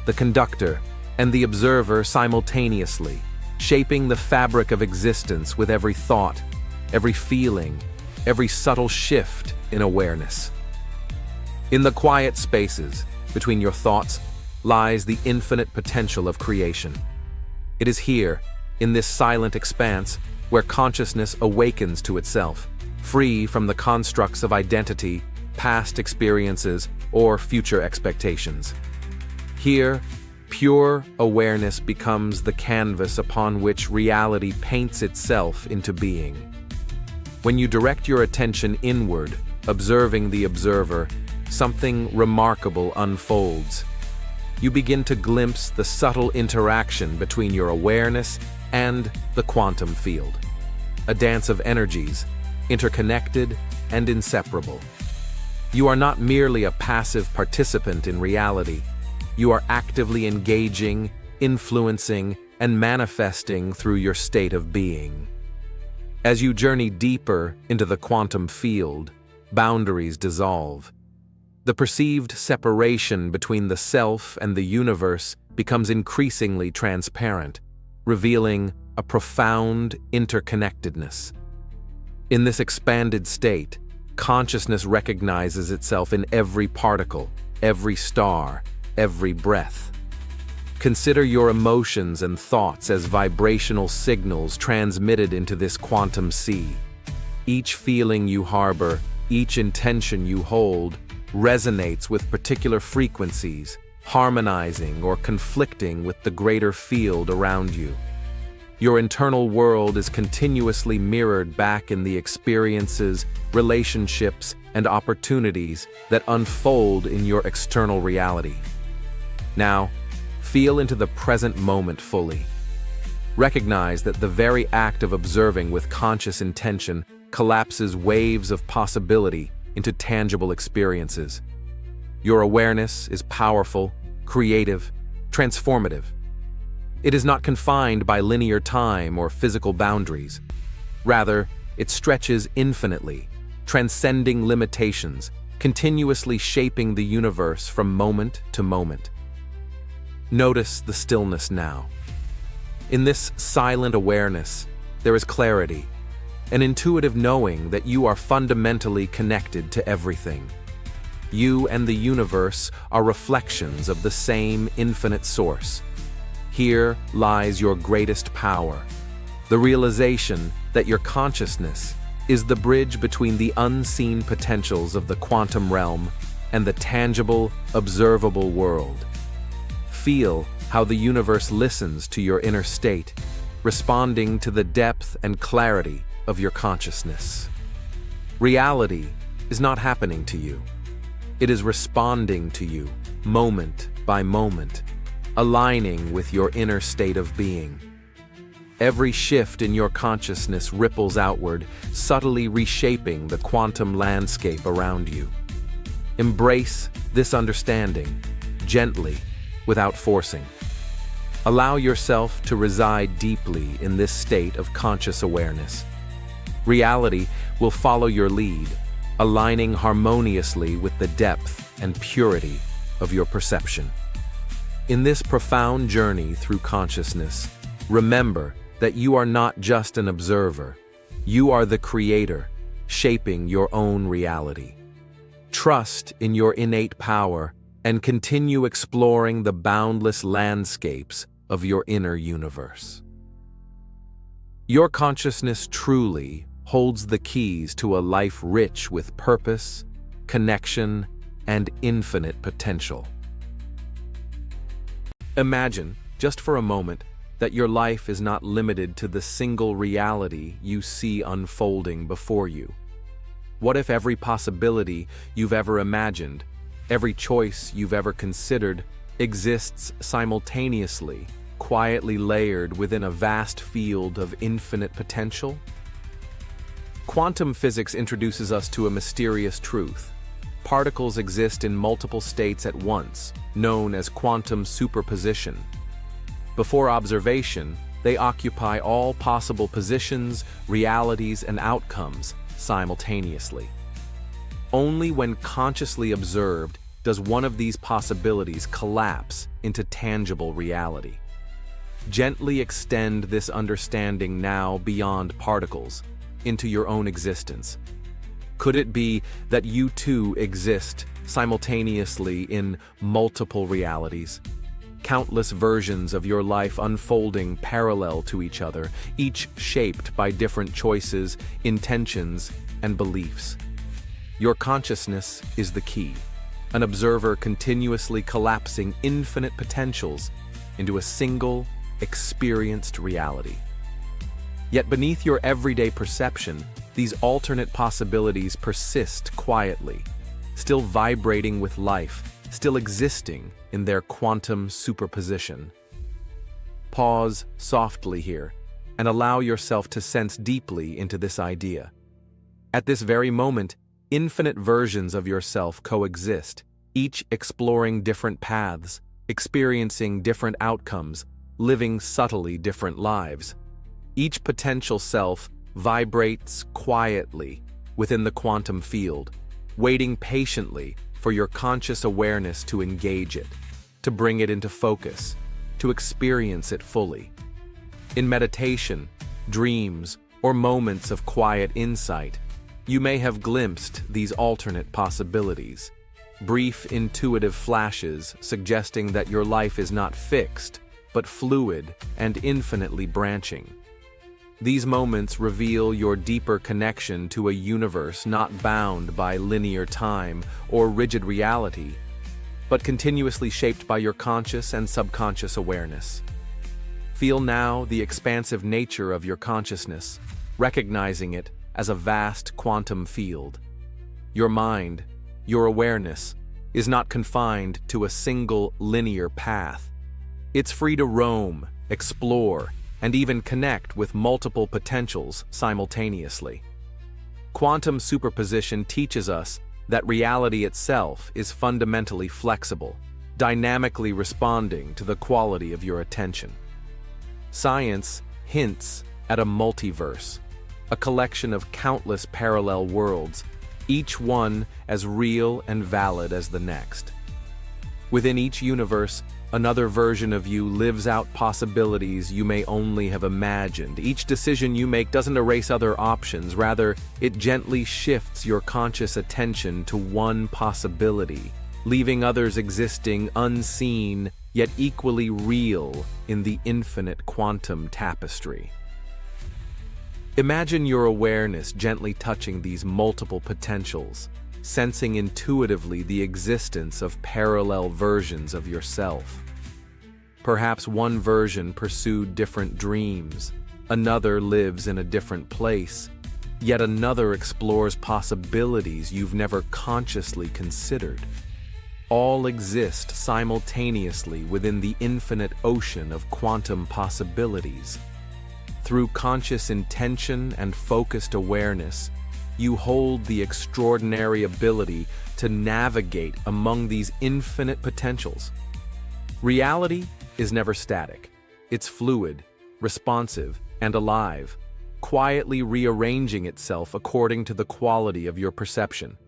the conductor, and the observer simultaneously, shaping the fabric of existence with every thought, every feeling, every subtle shift in awareness. In the quiet spaces between your thoughts lies the infinite potential of creation. It is here, in this silent expanse, where consciousness awakens to itself, free from the constructs of identity, past experiences, or future expectations. Here, pure awareness becomes the canvas upon which reality paints itself into being. When you direct your attention inward, observing the observer, something remarkable unfolds. You begin to glimpse the subtle interaction between your awareness and the quantum field, a dance of energies, interconnected and inseparable. You are not merely a passive participant in reality. You are actively engaging, influencing, and manifesting through your state of being. As you journey deeper into the quantum field, boundaries dissolve. The perceived separation between the self and the universe becomes increasingly transparent, revealing a profound interconnectedness. In this expanded state, consciousness recognizes itself in every particle, every star, every breath. Consider your emotions and thoughts as vibrational signals transmitted into this quantum sea. Each feeling you harbor, each intention you hold, resonates with particular frequencies, harmonizing or conflicting with the greater field around you. Your internal world is continuously mirrored back in the experiences, relationships, and opportunities that unfold in your external reality. Now, feel into the present moment fully. Recognize that the very act of observing with conscious intention collapses waves of possibility into tangible experiences. Your awareness is powerful, creative, transformative. It is not confined by linear time or physical boundaries. Rather, it stretches infinitely, transcending limitations, continuously shaping the universe from moment to moment. Notice the stillness now. In this silent awareness, there is clarity, an intuitive knowing that you are fundamentally connected to everything. You and the universe are reflections of the same infinite source. Here lies your greatest power, the realization that your consciousness is the bridge between the unseen potentials of the quantum realm and the tangible, observable world. Feel how the universe listens to your inner state, responding to the depth and clarity of your consciousness. Reality is not happening to you. It is responding to you, moment by moment, aligning with your inner state of being. Every shift in your consciousness ripples outward, subtly reshaping the quantum landscape around you. Embrace this understanding, gently, without forcing. Allow yourself to reside deeply in this state of conscious awareness. Reality will follow your lead, aligning harmoniously with the depth and purity of your perception. In this profound journey through consciousness, remember that you are not just an observer. You are the creator, shaping your own reality. Trust in your innate power and continue exploring the boundless landscapes of your inner universe. Your consciousness truly holds the keys to a life rich with purpose, connection, and infinite potential. Imagine, just for a moment, that your life is not limited to the single reality you see unfolding before you. What if every possibility you've ever imagined, every choice you've ever considered, exists simultaneously, quietly layered within a vast field of infinite potential? Quantum physics introduces us to a mysterious truth. Particles exist in multiple states at once, known as quantum superposition. Before observation, they occupy all possible positions, realities, and outcomes simultaneously. Only when consciously observed does one of these possibilities collapse into tangible reality. Gently extend this understanding now beyond particles, into your own existence. Could it be that you too exist simultaneously in multiple realities? Countless versions of your life unfolding parallel to each other, each shaped by different choices, intentions, and beliefs. Your consciousness is the key, an observer continuously collapsing infinite potentials into a single, experienced reality. Yet beneath your everyday perception, these alternate possibilities persist quietly, still vibrating with life, still existing in their quantum superposition. Pause softly here and allow yourself to sense deeply into this idea. At this very moment, infinite versions of yourself coexist, each exploring different paths, experiencing different outcomes, living subtly different lives. Each potential self vibrates quietly within the quantum field, waiting patiently for your conscious awareness to engage it, to bring it into focus, to experience it fully. In meditation, dreams, or moments of quiet insight, you may have glimpsed these alternate possibilities, brief intuitive flashes suggesting that your life is not fixed, but fluid and infinitely branching. These moments reveal your deeper connection to a universe not bound by linear time or rigid reality, but continuously shaped by your conscious and subconscious awareness. Feel now the expansive nature of your consciousness, recognizing it as a vast quantum field. Your mind, your awareness, is not confined to a single linear path. It's free to roam, explore, and even connect with multiple potentials simultaneously. Quantum superposition teaches us that reality itself is fundamentally flexible, dynamically responding to the quality of your attention. Science hints at a multiverse, a collection of countless parallel worlds, each one as real and valid as the next. Within each universe, another version of you lives out possibilities you may only have imagined. Each decision you make doesn't erase other options, rather, it gently shifts your conscious attention to one possibility, leaving others existing unseen yet equally real in the infinite quantum tapestry. Imagine your awareness gently touching these multiple potentials, sensing intuitively the existence of parallel versions of yourself. Perhaps one version pursued different dreams, another lives in a different place, yet another explores possibilities you've never consciously considered. All exist simultaneously within the infinite ocean of quantum possibilities. Through conscious intention and focused awareness, you hold the extraordinary ability to navigate among these infinite potentials. Reality is never static. It's fluid, responsive, and alive, quietly rearranging itself according to the quality of your perception.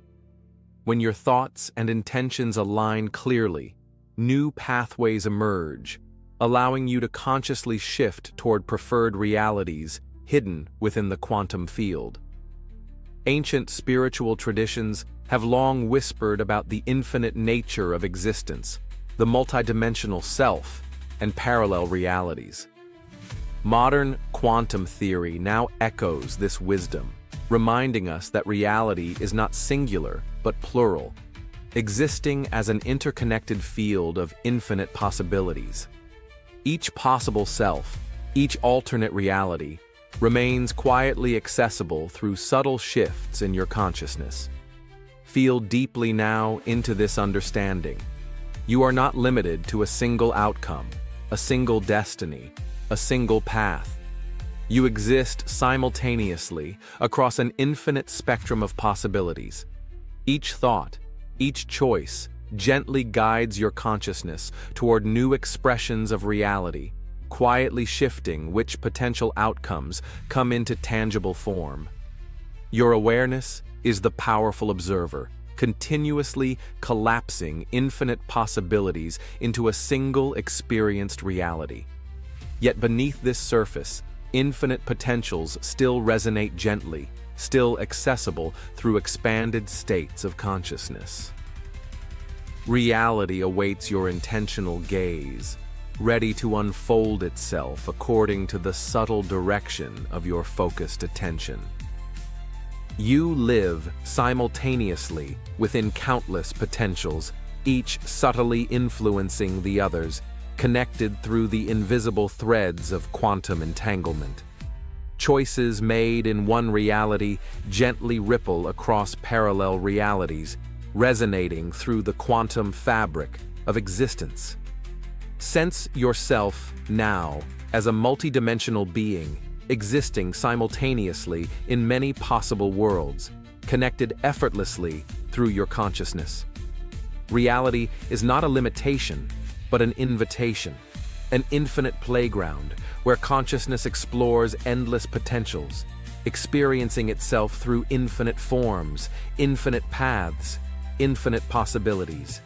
When your thoughts and intentions align clearly, new pathways emerge, allowing you to consciously shift toward preferred realities hidden within the quantum field. Ancient spiritual traditions have long whispered about the infinite nature of existence, the multidimensional self, and parallel realities. Modern quantum theory now echoes this wisdom, reminding us that reality is not singular but plural, existing as an interconnected field of infinite possibilities. Each possible self, each alternate reality, remains quietly accessible through subtle shifts in your consciousness. Feel deeply now into this understanding. You are not limited to a single outcome, a single destiny, a single path. You exist simultaneously across an infinite spectrum of possibilities. Each thought, each choice, gently guides your consciousness toward new expressions of reality, quietly shifting which potential outcomes come into tangible form. Your awareness is the powerful observer, continuously collapsing infinite possibilities into a single experienced reality. Yet beneath this surface, infinite potentials still resonate gently, still accessible through expanded states of consciousness. Reality awaits your intentional gaze, ready to unfold itself according to the subtle direction of your focused attention. You live simultaneously within countless potentials, each subtly influencing the others, connected through the invisible threads of quantum entanglement. Choices made in one reality gently ripple across parallel realities, resonating through the quantum fabric of existence. Sense yourself now as a multidimensional being, existing simultaneously in many possible worlds, connected effortlessly through your consciousness. Reality is not a limitation, but an invitation, an infinite playground where consciousness explores endless potentials, experiencing itself through infinite forms, infinite paths, infinite possibilities.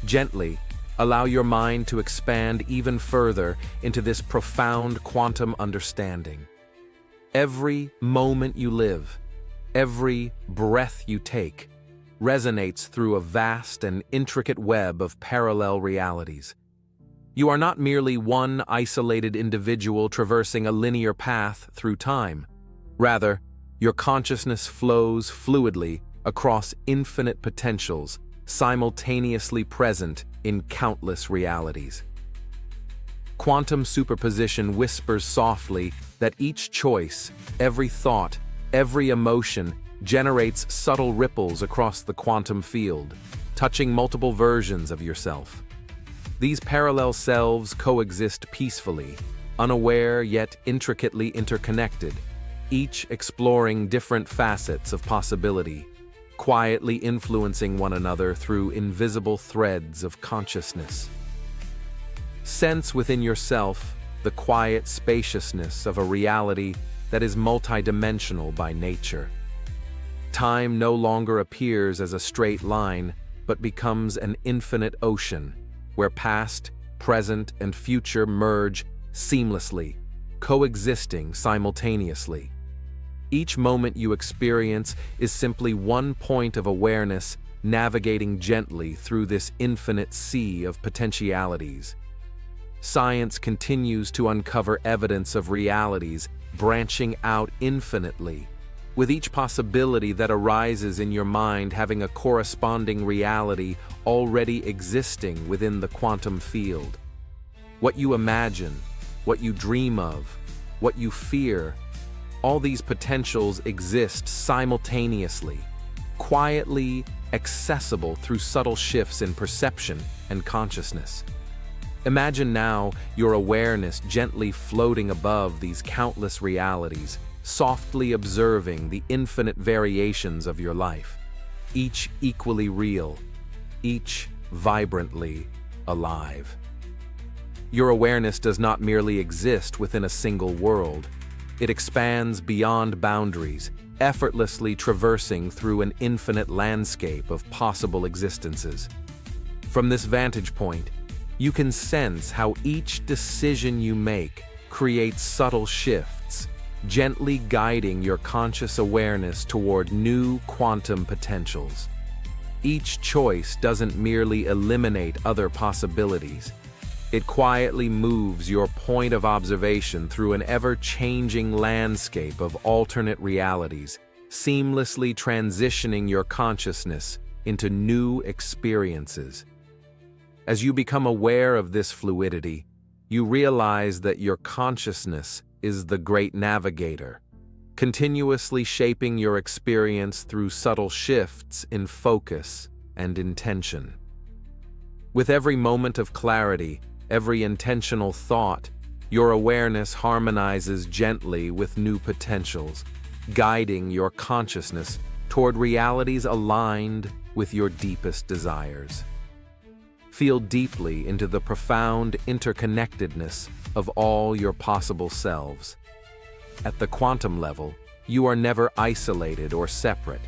Gently, allow your mind to expand even further into this profound quantum understanding. Every moment you live, every breath you take, resonates through a vast and intricate web of parallel realities. You are not merely one isolated individual traversing a linear path through time. Rather, your consciousness flows fluidly across infinite potentials, simultaneously present in countless realities. Quantum superposition whispers softly that each choice, every thought, every emotion generates subtle ripples across the quantum field, touching multiple versions of yourself. These parallel selves coexist peacefully, unaware yet intricately interconnected, each exploring different facets of possibility, quietly influencing one another through invisible threads of consciousness. Sense within yourself the quiet spaciousness of a reality that is multidimensional by nature. Time no longer appears as a straight line, but becomes an infinite ocean, where past, present, and future merge seamlessly, coexisting simultaneously. Each moment you experience is simply one point of awareness navigating gently through this infinite sea of potentialities. Science continues to uncover evidence of realities branching out infinitely, with each possibility that arises in your mind having a corresponding reality already existing within the quantum field. What you imagine, what you dream of, what you fear, all these potentials exist simultaneously, quietly accessible through subtle shifts in perception and consciousness. Imagine now your awareness gently floating above these countless realities, softly observing the infinite variations of your life, each equally real, each vibrantly alive. Your awareness does not merely exist within a single world. It expands beyond boundaries, effortlessly traversing through an infinite landscape of possible existences. From this vantage point, you can sense how each decision you make creates subtle shifts, gently guiding your conscious awareness toward new quantum potentials. Each choice doesn't merely eliminate other possibilities. It quietly moves your point of observation through an ever-changing landscape of alternate realities, seamlessly transitioning your consciousness into new experiences. As you become aware of this fluidity, you realize that your consciousness is the great navigator, continuously shaping your experience through subtle shifts in focus and intention. With every moment of clarity, every intentional thought, your awareness harmonizes gently with new potentials, guiding your consciousness toward realities aligned with your deepest desires. Feel deeply into the profound interconnectedness of all your possible selves. At the quantum level, you are never isolated or separate.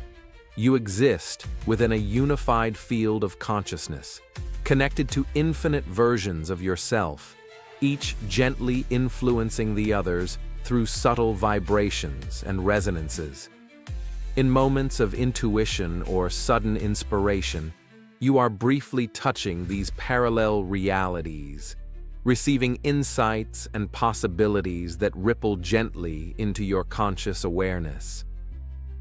You exist within a unified field of consciousness, connected to infinite versions of yourself, each gently influencing the others through subtle vibrations and resonances. In moments of intuition or sudden inspiration, you are briefly touching these parallel realities, receiving insights and possibilities that ripple gently into your conscious awareness.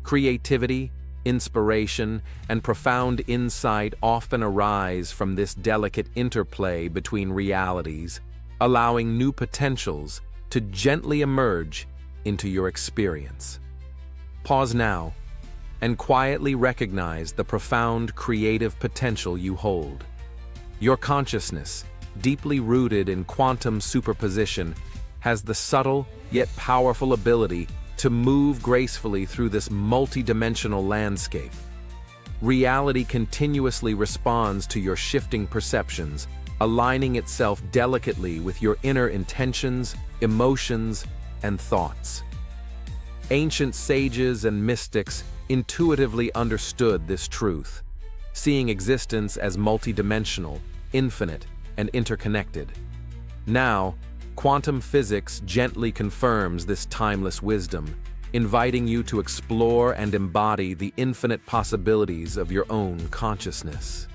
Creativity, inspiration, and profound insight often arise from this delicate interplay between realities, allowing new potentials to gently emerge into your experience. Pause now and quietly recognize the profound creative potential you hold. Your consciousness, deeply rooted in quantum superposition, has the subtle yet powerful ability to move gracefully through this multidimensional landscape. Reality continuously responds to your shifting perceptions, aligning itself delicately with your inner intentions, emotions, and thoughts. Ancient sages and mystics intuitively understood this truth, seeing existence as multidimensional, infinite, and interconnected. Now, quantum physics gently confirms this timeless wisdom, inviting you to explore and embody the infinite possibilities of your own consciousness.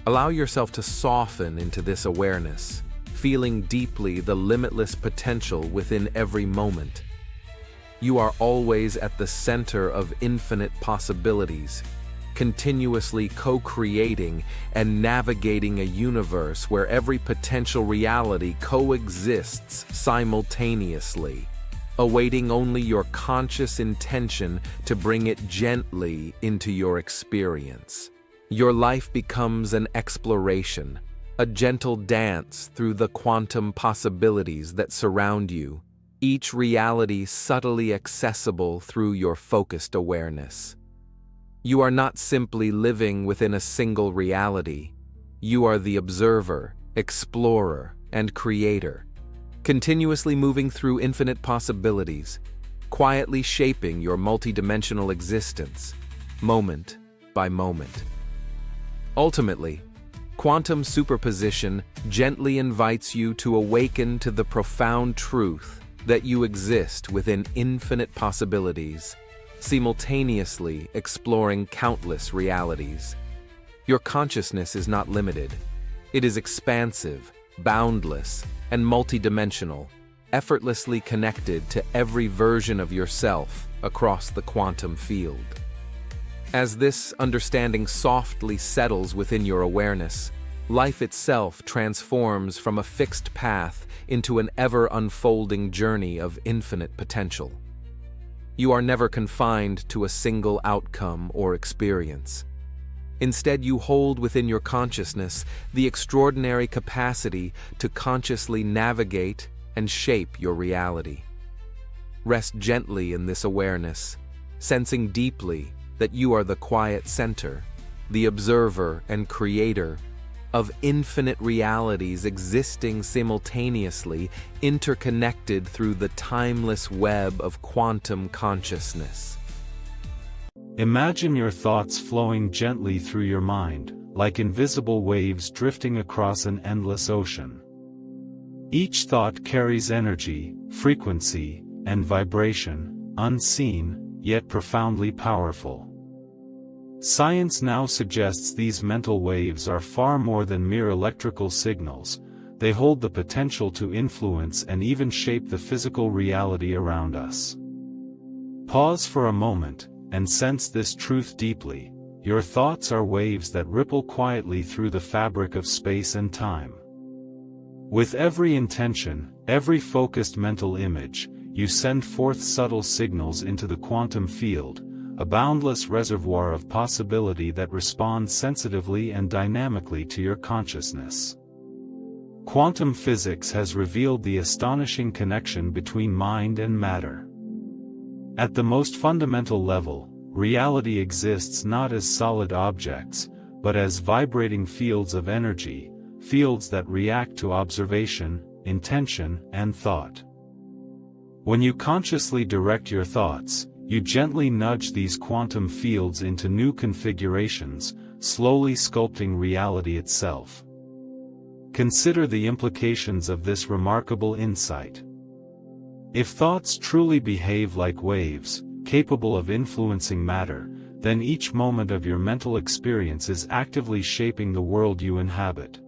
Allow yourself to soften into this awareness, feeling deeply the limitless potential within every moment. You are always at the center of infinite possibilities, continuously co-creating and navigating a universe where every potential reality coexists simultaneously, awaiting only your conscious intention to bring it gently into your experience. Your life becomes an exploration, a gentle dance through the quantum possibilities that surround you, each reality subtly accessible through your focused awareness. You are not simply living within a single reality. You are the observer, explorer, and creator, continuously moving through infinite possibilities, quietly shaping your multidimensional existence, moment by moment. Ultimately, quantum superposition gently invites you to awaken to the profound truth that you exist within infinite possibilities, simultaneously exploring countless realities. Your consciousness is not limited. It is expansive, boundless, and multidimensional, effortlessly connected to every version of yourself across the quantum field. As this understanding softly settles within your awareness, life itself transforms from a fixed path into an ever-unfolding journey of infinite potential. You are never confined to a single outcome or experience. Instead, you hold within your consciousness the extraordinary capacity to consciously navigate and shape your reality. Rest gently in this awareness, sensing deeply that you are the quiet center, the observer and creator of infinite realities existing simultaneously, interconnected through the timeless web of quantum consciousness. Imagine your thoughts flowing gently through your mind, like invisible waves drifting across an endless ocean. Each thought carries energy, frequency, and vibration, unseen, yet profoundly powerful. Science now suggests these mental waves are far more than mere electrical signals. They hold the potential to influence and even shape the physical reality around us. Pause for a moment and sense this truth deeply. Your thoughts are waves that ripple quietly through the fabric of space and time. With every intention, every focused mental image, you send forth subtle signals into the quantum field, a boundless reservoir of possibility that responds sensitively and dynamically to your consciousness. Quantum physics has revealed the astonishing connection between mind and matter. At the most fundamental level, reality exists not as solid objects, but as vibrating fields of energy, fields that react to observation, intention, and thought. When you consciously direct your thoughts, you gently nudge these quantum fields into new configurations, slowly sculpting reality itself. Consider the implications of this remarkable insight. If thoughts truly behave like waves, capable of influencing matter, then each moment of your mental experience is actively shaping the world you inhabit.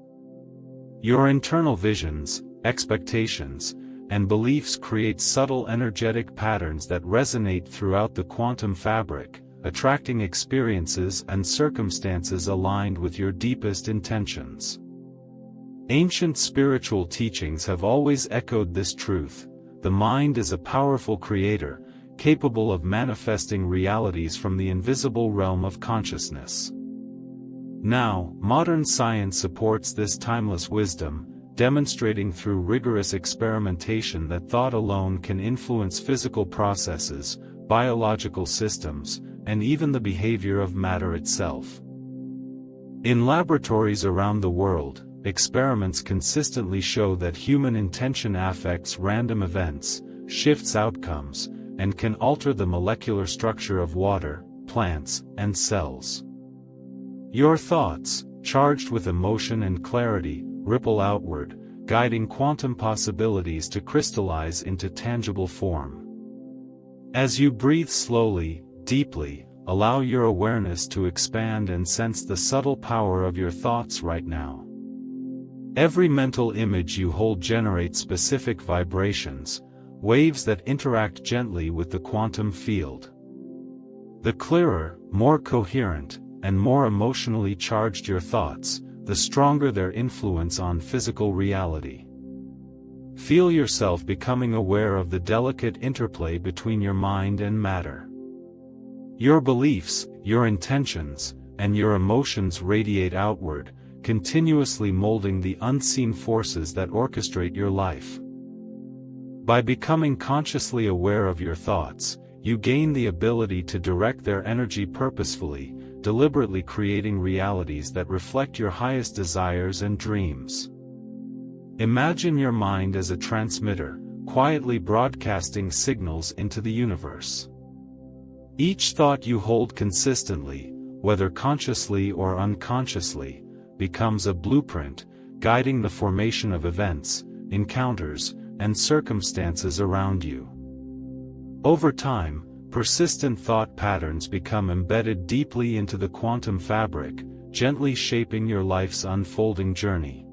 Your internal visions, expectations, and beliefs create subtle energetic patterns that resonate throughout the quantum fabric, attracting experiences and circumstances aligned with your deepest intentions. Ancient spiritual teachings have always echoed this truth: the mind is a powerful creator, capable of manifesting realities from the invisible realm of consciousness. Now, modern science supports this timeless wisdom, demonstrating through rigorous experimentation that thought alone can influence physical processes, biological systems, and even the behavior of matter itself. In laboratories around the world, experiments consistently show that human intention affects random events, shifts outcomes, and can alter the molecular structure of water, plants, and cells. Your thoughts, charged with emotion and clarity, ripple outward, guiding quantum possibilities to crystallize into tangible form. As you breathe slowly, deeply, allow your awareness to expand and sense the subtle power of your thoughts right now. Every mental image you hold generates specific vibrations, waves that interact gently with the quantum field. The clearer, more coherent, and more emotionally charged your thoughts, the stronger their influence on physical reality. Feel yourself becoming aware of the delicate interplay between your mind and matter. Your beliefs, your intentions, and your emotions radiate outward, continuously molding the unseen forces that orchestrate your life. By becoming consciously aware of your thoughts, you gain the ability to direct their energy purposefully, deliberately creating realities that reflect your highest desires and dreams. Imagine your mind as a transmitter, quietly broadcasting signals into the universe. Each thought you hold consistently, whether consciously or unconsciously, becomes a blueprint, guiding the formation of events, encounters, and circumstances around you. Over time, persistent thought patterns become embedded deeply into the quantum fabric, gently shaping your life's unfolding journey.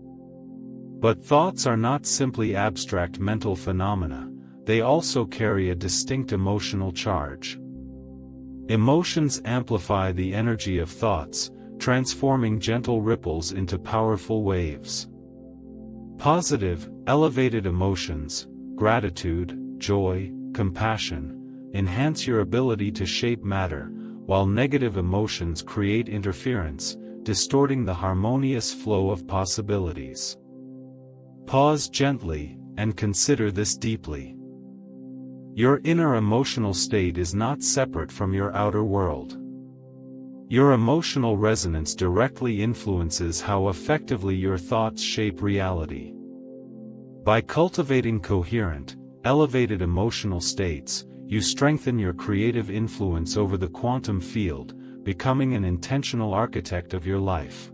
But thoughts are not simply abstract mental phenomena, they also carry a distinct emotional charge. Emotions amplify the energy of thoughts, transforming gentle ripples into powerful waves. Positive, elevated emotions, gratitude, joy, compassion, enhance your ability to shape matter, while negative emotions create interference, distorting the harmonious flow of possibilities. Pause gently, and consider this deeply. Your inner emotional state is not separate from your outer world. Your emotional resonance directly influences how effectively your thoughts shape reality. By cultivating coherent, elevated emotional states, you strengthen your creative influence over the quantum field, becoming an intentional architect of your life.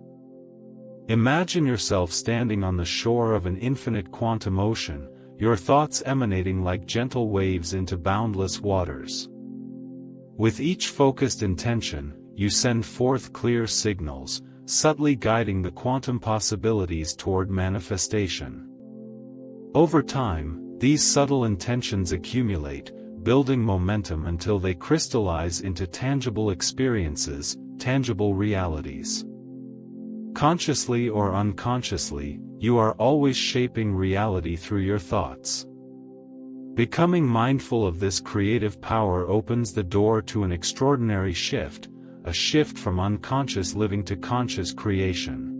Imagine yourself standing on the shore of an infinite quantum ocean, your thoughts emanating like gentle waves into boundless waters. With each focused intention, you send forth clear signals, subtly guiding the quantum possibilities toward manifestation. Over time, these subtle intentions accumulate, building momentum until they crystallize into tangible experiences, tangible realities. Consciously or unconsciously, you are always shaping reality through your thoughts. Becoming mindful of this creative power opens the door to an extraordinary shift, a shift from unconscious living to conscious creation.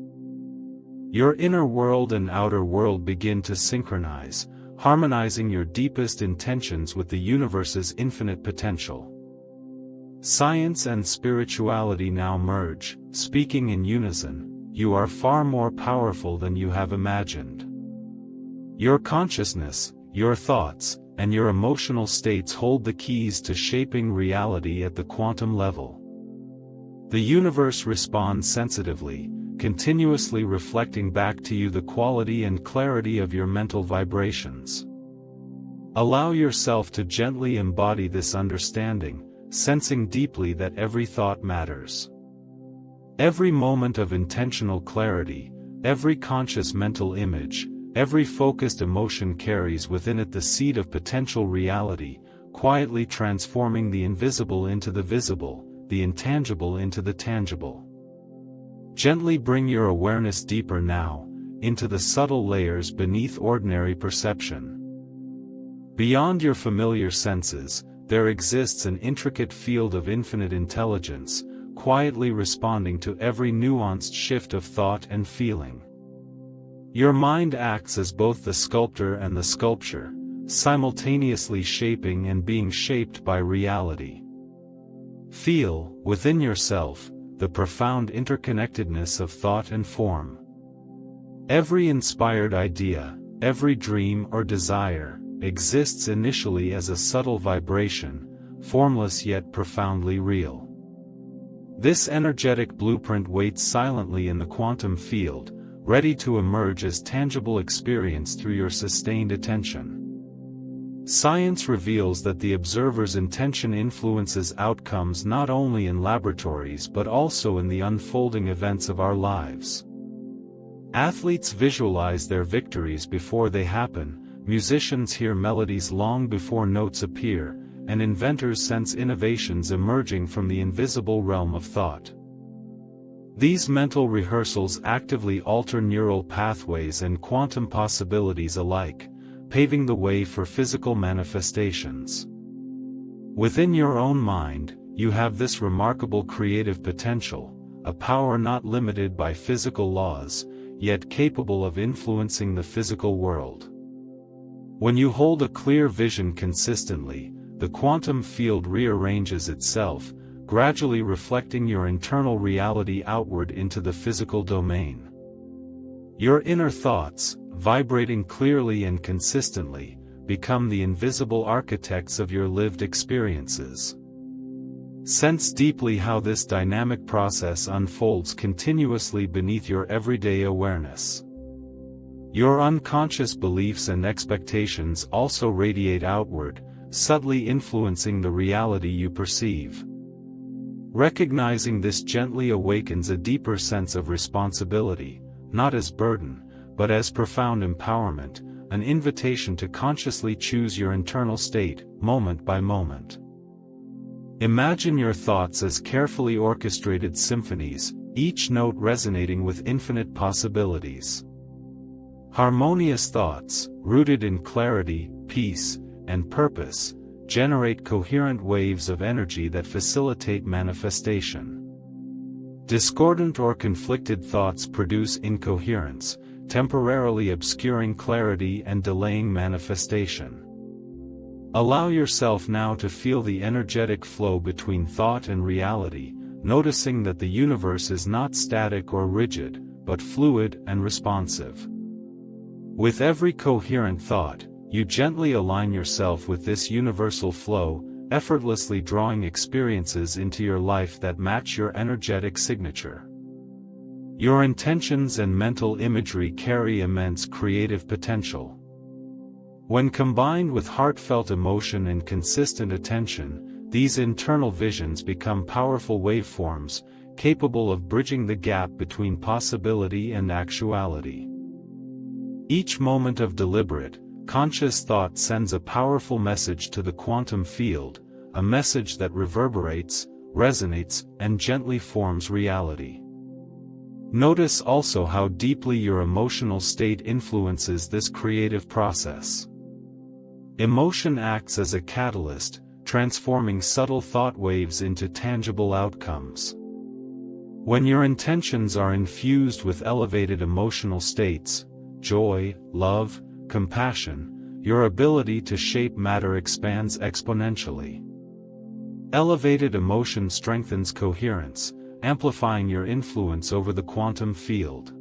Your inner world and outer world begin to synchronize, harmonizing your deepest intentions with the universe's infinite potential. Science and spirituality now merge, speaking in unison. You are far more powerful than you have imagined. Your consciousness, your thoughts, and your emotional states hold the keys to shaping reality at the quantum level. The universe responds sensitively, continuously reflecting back to you the quality and clarity of your mental vibrations. Allow yourself to gently embody this understanding, sensing deeply that every thought matters. Every moment of intentional clarity, every conscious mental image, every focused emotion carries within it the seed of potential reality, quietly transforming the invisible into the visible, the intangible into the tangible. Gently bring your awareness deeper now, into the subtle layers beneath ordinary perception. Beyond your familiar senses, there exists an intricate field of infinite intelligence, quietly responding to every nuanced shift of thought and feeling. Your mind acts as both the sculptor and the sculpture, simultaneously shaping and being shaped by reality. Feel, within yourself, the profound interconnectedness of thought and form. Every inspired idea, every dream or desire, exists initially as a subtle vibration, formless yet profoundly real. This energetic blueprint waits silently in the quantum field, ready to emerge as tangible experience through your sustained attention. Science reveals that the observer's intention influences outcomes not only in laboratories but also in the unfolding events of our lives. Athletes visualize their victories before they happen, musicians hear melodies long before notes appear, and inventors sense innovations emerging from the invisible realm of thought. These mental rehearsals actively alter neural pathways and quantum possibilities alike, paving the way for physical manifestations. Within your own mind, you have this remarkable creative potential, a power not limited by physical laws, yet capable of influencing the physical world. When you hold a clear vision consistently, the quantum field rearranges itself, gradually reflecting your internal reality outward into the physical domain. Your inner thoughts, vibrating clearly and consistently, become the invisible architects of your lived experiences. Sense deeply how this dynamic process unfolds continuously beneath your everyday awareness. Your unconscious beliefs and expectations also radiate outward, subtly influencing the reality you perceive. Recognizing this gently awakens a deeper sense of responsibility, not as burden, but as profound empowerment, an invitation to consciously choose your internal state, moment by moment. Imagine your thoughts as carefully orchestrated symphonies, each note resonating with infinite possibilities. Harmonious thoughts, rooted in clarity, peace, and purpose, generate coherent waves of energy that facilitate manifestation. Discordant or conflicted thoughts produce incoherence, temporarily obscuring clarity and delaying manifestation. Allow yourself now to feel the energetic flow between thought and reality, noticing that the universe is not static or rigid, but fluid and responsive. With every coherent thought, you gently align yourself with this universal flow, effortlessly drawing experiences into your life that match your energetic signature. Your intentions and mental imagery carry immense creative potential. When combined with heartfelt emotion and consistent attention, these internal visions become powerful waveforms, capable of bridging the gap between possibility and actuality. Each moment of deliberate, conscious thought sends a powerful message to the quantum field, a message that reverberates, resonates, and gently forms reality. Notice also how deeply your emotional state influences this creative process. Emotion acts as a catalyst, transforming subtle thought waves into tangible outcomes. When your intentions are infused with elevated emotional states, joy, love, compassion, your ability to shape matter expands exponentially. Elevated emotion strengthens coherence, amplifying your influence over the quantum field.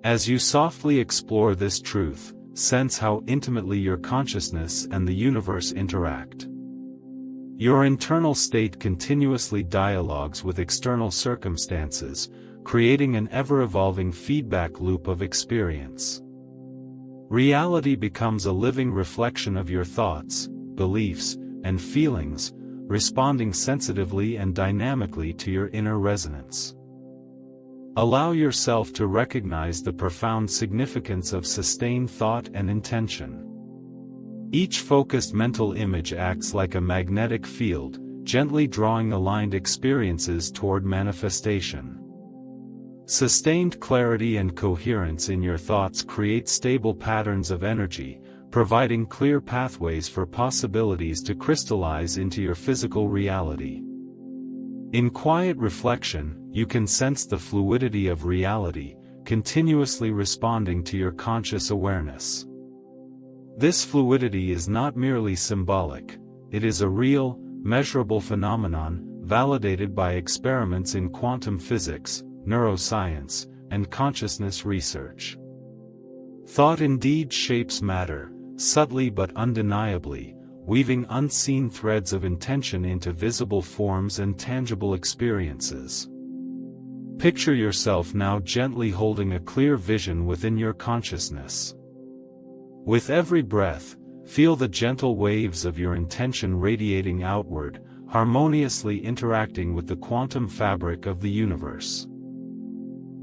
As you softly explore this truth, sense how intimately your consciousness and the universe interact. Your internal state continuously dialogues with external circumstances, creating an ever-evolving feedback loop of experience. Reality becomes a living reflection of your thoughts, beliefs, and feelings, responding sensitively and dynamically to your inner resonance. Allow yourself to recognize the profound significance of sustained thought and intention. Each focused mental image acts like a magnetic field, gently drawing aligned experiences toward manifestation. Sustained clarity and coherence in your thoughts create stable patterns of energy, providing clear pathways for possibilities to crystallize into your physical reality. In quiet reflection, you can sense the fluidity of reality, continuously responding to your conscious awareness. This fluidity is not merely symbolic, it is a real, measurable phenomenon, validated by experiments in quantum physics, neuroscience, and consciousness research. Thought indeed shapes matter, subtly but undeniably, weaving unseen threads of intention into visible forms and tangible experiences. Picture yourself now gently holding a clear vision within your consciousness. With every breath, feel the gentle waves of your intention radiating outward, harmoniously interacting with the quantum fabric of the universe.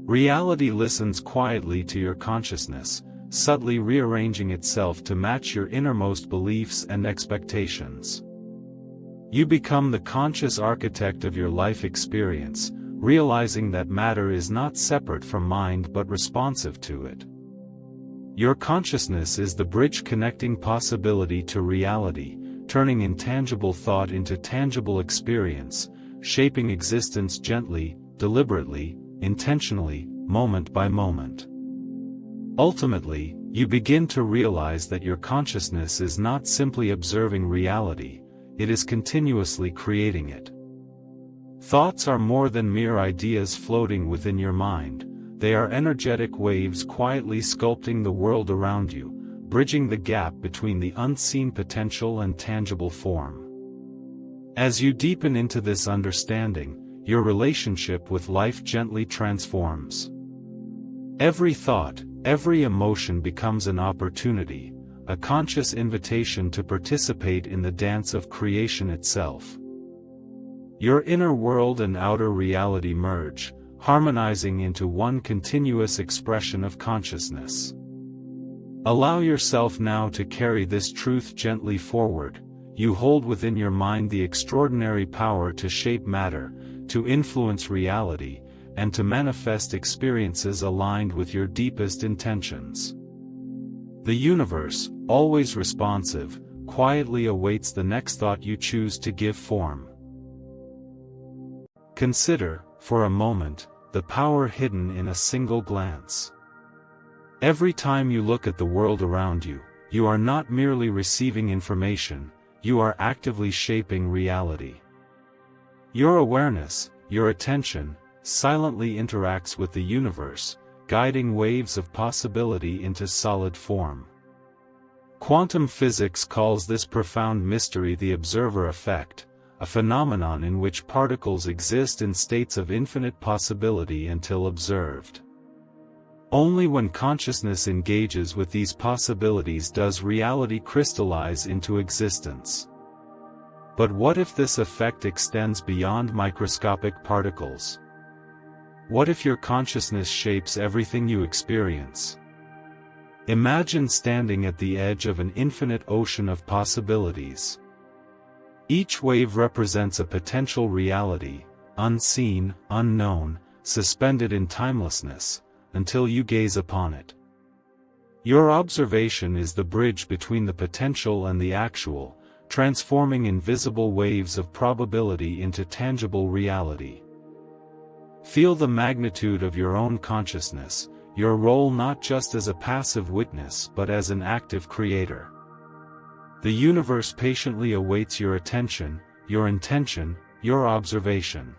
Reality listens quietly to your consciousness, subtly rearranging itself to match your innermost beliefs and expectations. You become the conscious architect of your life experience, realizing that matter is not separate from mind but responsive to it. Your consciousness is the bridge connecting possibility to reality, turning intangible thought into tangible experience, shaping existence gently, deliberately, intentionally, moment by moment. Ultimately, you begin to realize that your consciousness is not simply observing reality, it is continuously creating it. Thoughts are more than mere ideas floating within your mind, they are energetic waves quietly sculpting the world around you, bridging the gap between the unseen potential and tangible form. As you deepen into this understanding, your relationship with life gently transforms. Every thought, every emotion becomes an opportunity, a conscious invitation to participate in the dance of creation itself. Your inner world and outer reality merge, harmonizing into one continuous expression of consciousness. Allow yourself now to carry this truth gently forward. You hold within your mind the extraordinary power to shape matter, to influence reality, and to manifest experiences aligned with your deepest intentions. The universe, always responsive, quietly awaits the next thought you choose to give form. Consider, for a moment, the power hidden in a single glance. Every time you look at the world around you, you are not merely receiving information, you are actively shaping reality. Your awareness, your attention, silently interacts with the universe, guiding waves of possibility into solid form. Quantum physics calls this profound mystery the observer effect, a phenomenon in which particles exist in states of infinite possibility until observed. Only when consciousness engages with these possibilities does reality crystallize into existence. But what if this effect extends beyond microscopic particles? What if your consciousness shapes everything you experience? Imagine standing at the edge of an infinite ocean of possibilities. Each wave represents a potential reality, unseen, unknown, suspended in timelessness, until you gaze upon it. Your observation is the bridge between the potential and the actual, transforming invisible waves of probability into tangible reality. Feel the magnitude of your own consciousness, your role not just as a passive witness but as an active creator. The universe patiently awaits your attention, your intention, your observation.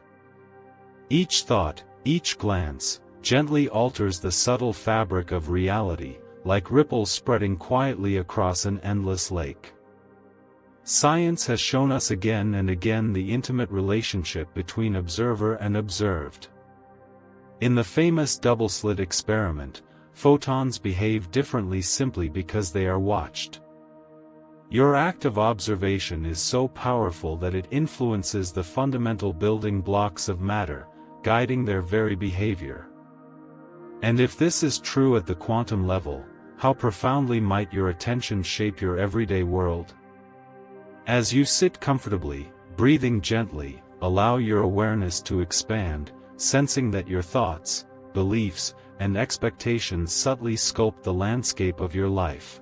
Each thought, each glance, gently alters the subtle fabric of reality, like ripples spreading quietly across an endless lake. Science has shown us again and again the intimate relationship between observer and observed. In the famous double-slit experiment, photons behave differently simply because they are watched. Your act of observation is so powerful that it influences the fundamental building blocks of matter, guiding their very behavior. And if this is true at the quantum level, how profoundly might your attention shape your everyday world? As you sit comfortably, breathing gently, allow your awareness to expand, sensing that your thoughts, beliefs, and expectations subtly sculpt the landscape of your life.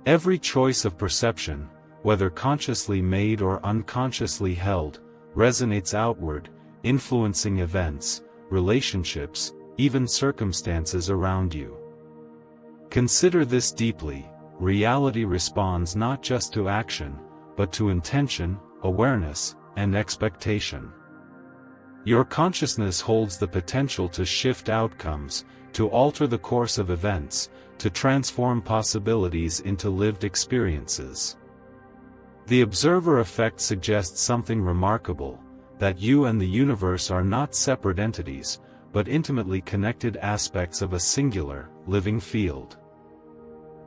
Every choice of perception, whether consciously made or unconsciously held, resonates outward, influencing events, relationships, even circumstances around you. Consider this deeply. Reality responds not just to action, but to intention, awareness, and expectation. Your consciousness holds the potential to shift outcomes, to alter the course of events, to transform possibilities into lived experiences. The observer effect suggests something remarkable, that you and the universe are not separate entities, but intimately connected aspects of a singular, living field.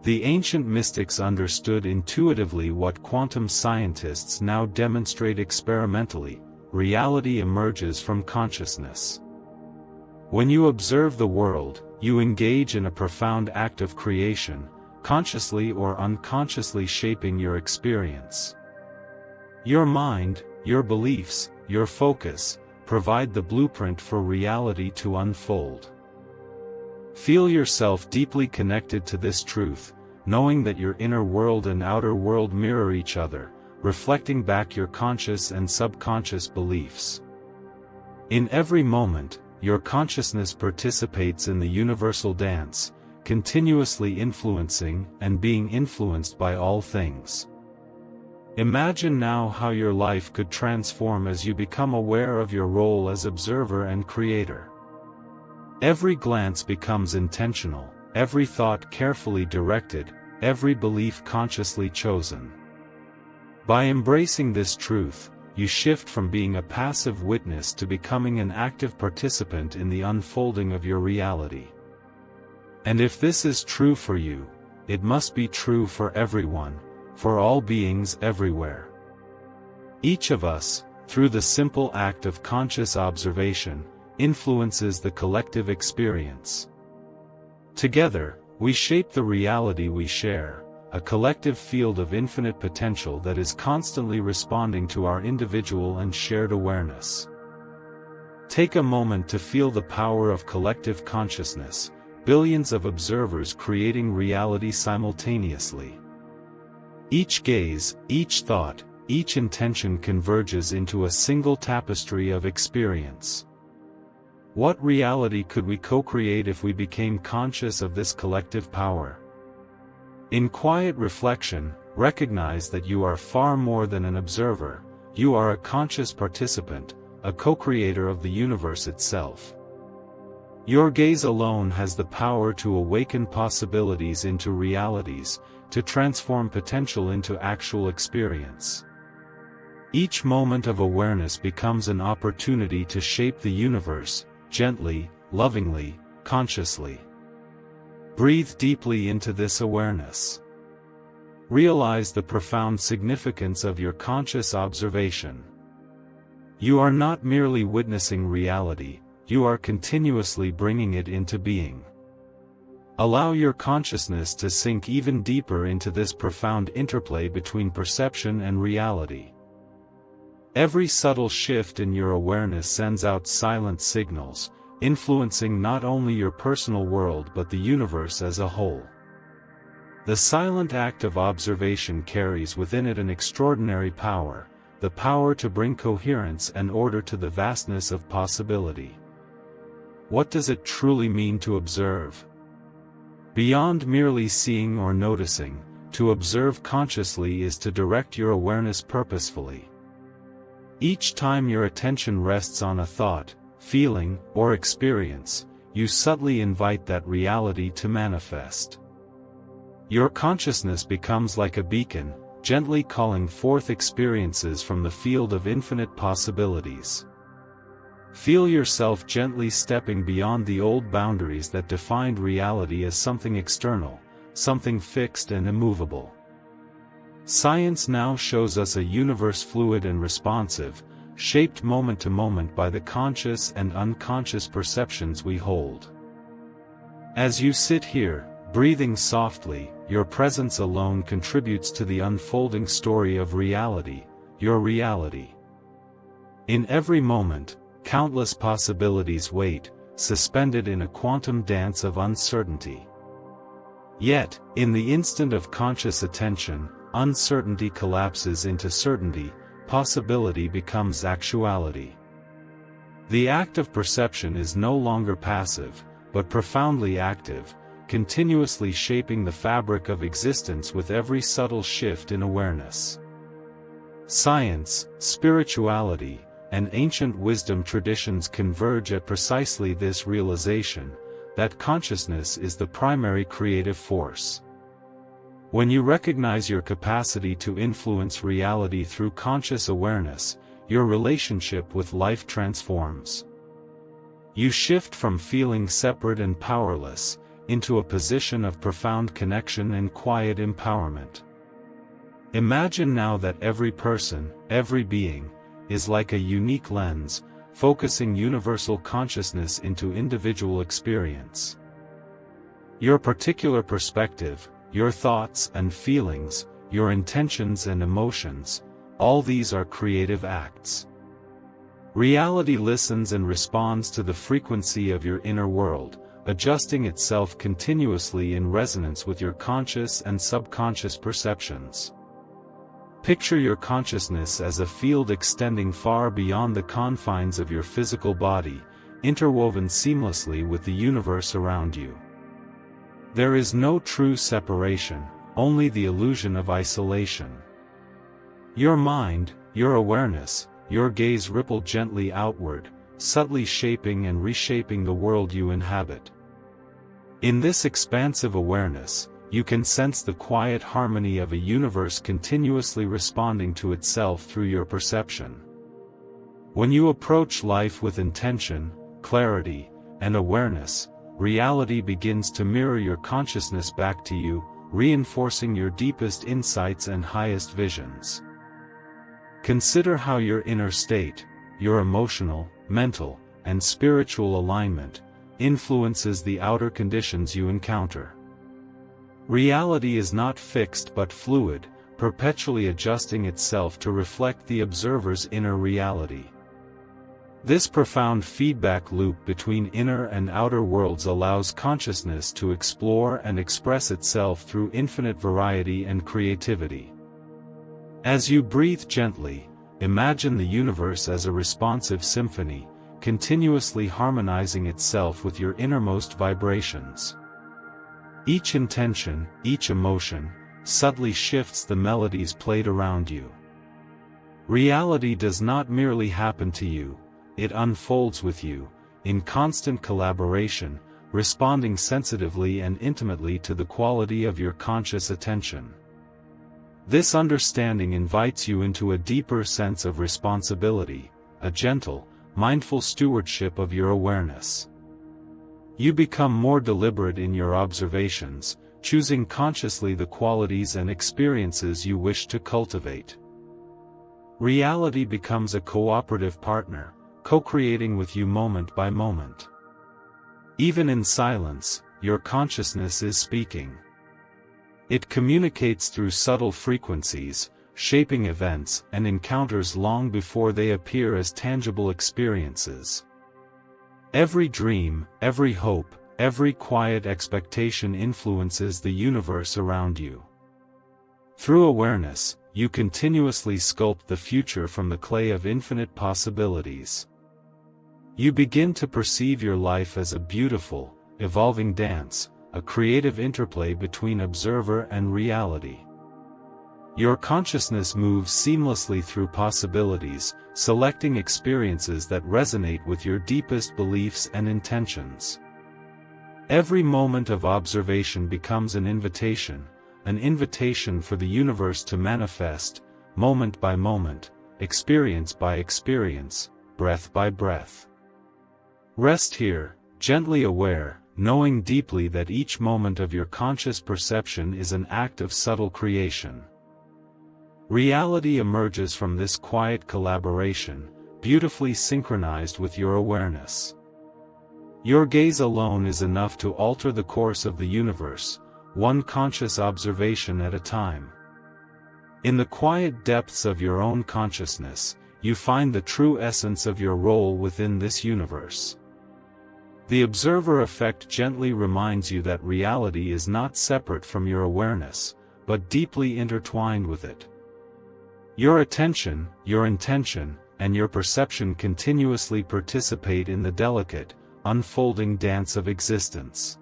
The ancient mystics understood intuitively what quantum scientists now demonstrate experimentally: reality emerges from consciousness. When you observe the world, you engage in a profound act of creation, consciously or unconsciously shaping your experience. Your mind, your beliefs, your focus, provide the blueprint for reality to unfold. Feel yourself deeply connected to this truth, knowing that your inner world and outer world mirror each other, reflecting back your conscious and subconscious beliefs. In every moment, your consciousness participates in the universal dance, continuously influencing and being influenced by all things. Imagine now how your life could transform as you become aware of your role as observer and creator. Every glance becomes intentional, every thought carefully directed, every belief consciously chosen. By embracing this truth, you shift from being a passive witness to becoming an active participant in the unfolding of your reality. And if this is true for you, it must be true for everyone, for all beings everywhere. Each of us, through the simple act of conscious observation, influences the collective experience. Together, we shape the reality we share, a collective field of infinite potential that is constantly responding to our individual and shared awareness. Take a moment to feel the power of collective consciousness, billions of observers creating reality simultaneously. Each gaze, each thought, each intention converges into a single tapestry of experience. What reality could we co-create if we became conscious of this collective power? In quiet reflection, recognize that you are far more than an observer, you are a conscious participant, a co-creator of the universe itself. Your gaze alone has the power to awaken possibilities into realities, to transform potential into actual experience. Each moment of awareness becomes an opportunity to shape the universe, gently, lovingly, consciously. Breathe deeply into this awareness. Realize the profound significance of your conscious observation. You are not merely witnessing reality, you are continuously bringing it into being. Allow your consciousness to sink even deeper into this profound interplay between perception and reality. Every subtle shift in your awareness sends out silent signals, influencing not only your personal world but the universe as a whole. The silent act of observation carries within it an extraordinary power, the power to bring coherence and order to the vastness of possibility. What does it truly mean to observe? Beyond merely seeing or noticing, to observe consciously is to direct your awareness purposefully. Each time your attention rests on a thought, feeling, or experience, you subtly invite that reality to manifest. Your consciousness becomes like a beacon, gently calling forth experiences from the field of infinite possibilities. Feel yourself gently stepping beyond the old boundaries that defined reality as something external, something fixed and immovable. Science now shows us a universe fluid and responsive, shaped moment to moment by the conscious and unconscious perceptions we hold. As you sit here, breathing softly, your presence alone contributes to the unfolding story of reality, your reality. In every moment, countless possibilities wait, suspended in a quantum dance of uncertainty. Yet, in the instant of conscious attention, uncertainty collapses into certainty, possibility becomes actuality. The act of perception is no longer passive, but profoundly active, continuously shaping the fabric of existence with every subtle shift in awareness. Science, spirituality, and ancient wisdom traditions converge at precisely this realization, that consciousness is the primary creative force. When you recognize your capacity to influence reality through conscious awareness, your relationship with life transforms. You shift from feeling separate and powerless, into a position of profound connection and quiet empowerment. Imagine now that every person, every being, is like a unique lens, focusing universal consciousness into individual experience. Your particular perspective, your thoughts and feelings, your intentions and emotions, all these are creative acts. Reality listens and responds to the frequency of your inner world, adjusting itself continuously in resonance with your conscious and subconscious perceptions. Picture your consciousness as a field extending far beyond the confines of your physical body, interwoven seamlessly with the universe around you. There is no true separation, only the illusion of isolation. Your mind, your awareness, your gaze ripple gently outward, subtly shaping and reshaping the world you inhabit. In this expansive awareness, you can sense the quiet harmony of a universe continuously responding to itself through your perception. When you approach life with intention, clarity, and awareness, reality begins to mirror your consciousness back to you, reinforcing your deepest insights and highest visions. Consider how your inner state, your emotional, mental, and spiritual alignment, influences the outer conditions you encounter. Reality is not fixed but fluid, perpetually adjusting itself to reflect the observer's inner reality. This profound feedback loop between inner and outer worlds allows consciousness to explore and express itself through infinite variety and creativity. As you breathe gently, imagine the universe as a responsive symphony, continuously harmonizing itself with your innermost vibrations. Each intention, each emotion, subtly shifts the melodies played around you. Reality does not merely happen to you, it unfolds with you, in constant collaboration, responding sensitively and intimately to the quality of your conscious attention. This understanding invites you into a deeper sense of responsibility, a gentle, mindful stewardship of your awareness. You become more deliberate in your observations, choosing consciously the qualities and experiences you wish to cultivate. Reality becomes a cooperative partner, co-creating with you moment by moment. Even in silence, your consciousness is speaking. It communicates through subtle frequencies, shaping events and encounters long before they appear as tangible experiences. Every dream, every hope, every quiet expectation influences the universe around you. Through awareness, you continuously sculpt the future from the clay of infinite possibilities. You begin to perceive your life as a beautiful, evolving dance, a creative interplay between observer and reality. Your consciousness moves seamlessly through possibilities, selecting experiences that resonate with your deepest beliefs and intentions. Every moment of observation becomes an invitation for the universe to manifest, moment by moment, experience by experience, breath by breath. Rest here, gently aware, knowing deeply that each moment of your conscious perception is an act of subtle creation. Reality emerges from this quiet collaboration, beautifully synchronized with your awareness. Your gaze alone is enough to alter the course of the universe, one conscious observation at a time. In the quiet depths of your own consciousness, you find the true essence of your role within this universe. The observer effect gently reminds you that reality is not separate from your awareness, but deeply intertwined with it. Your attention, your intention, and your perception continuously participate in the delicate, unfolding dance of existence.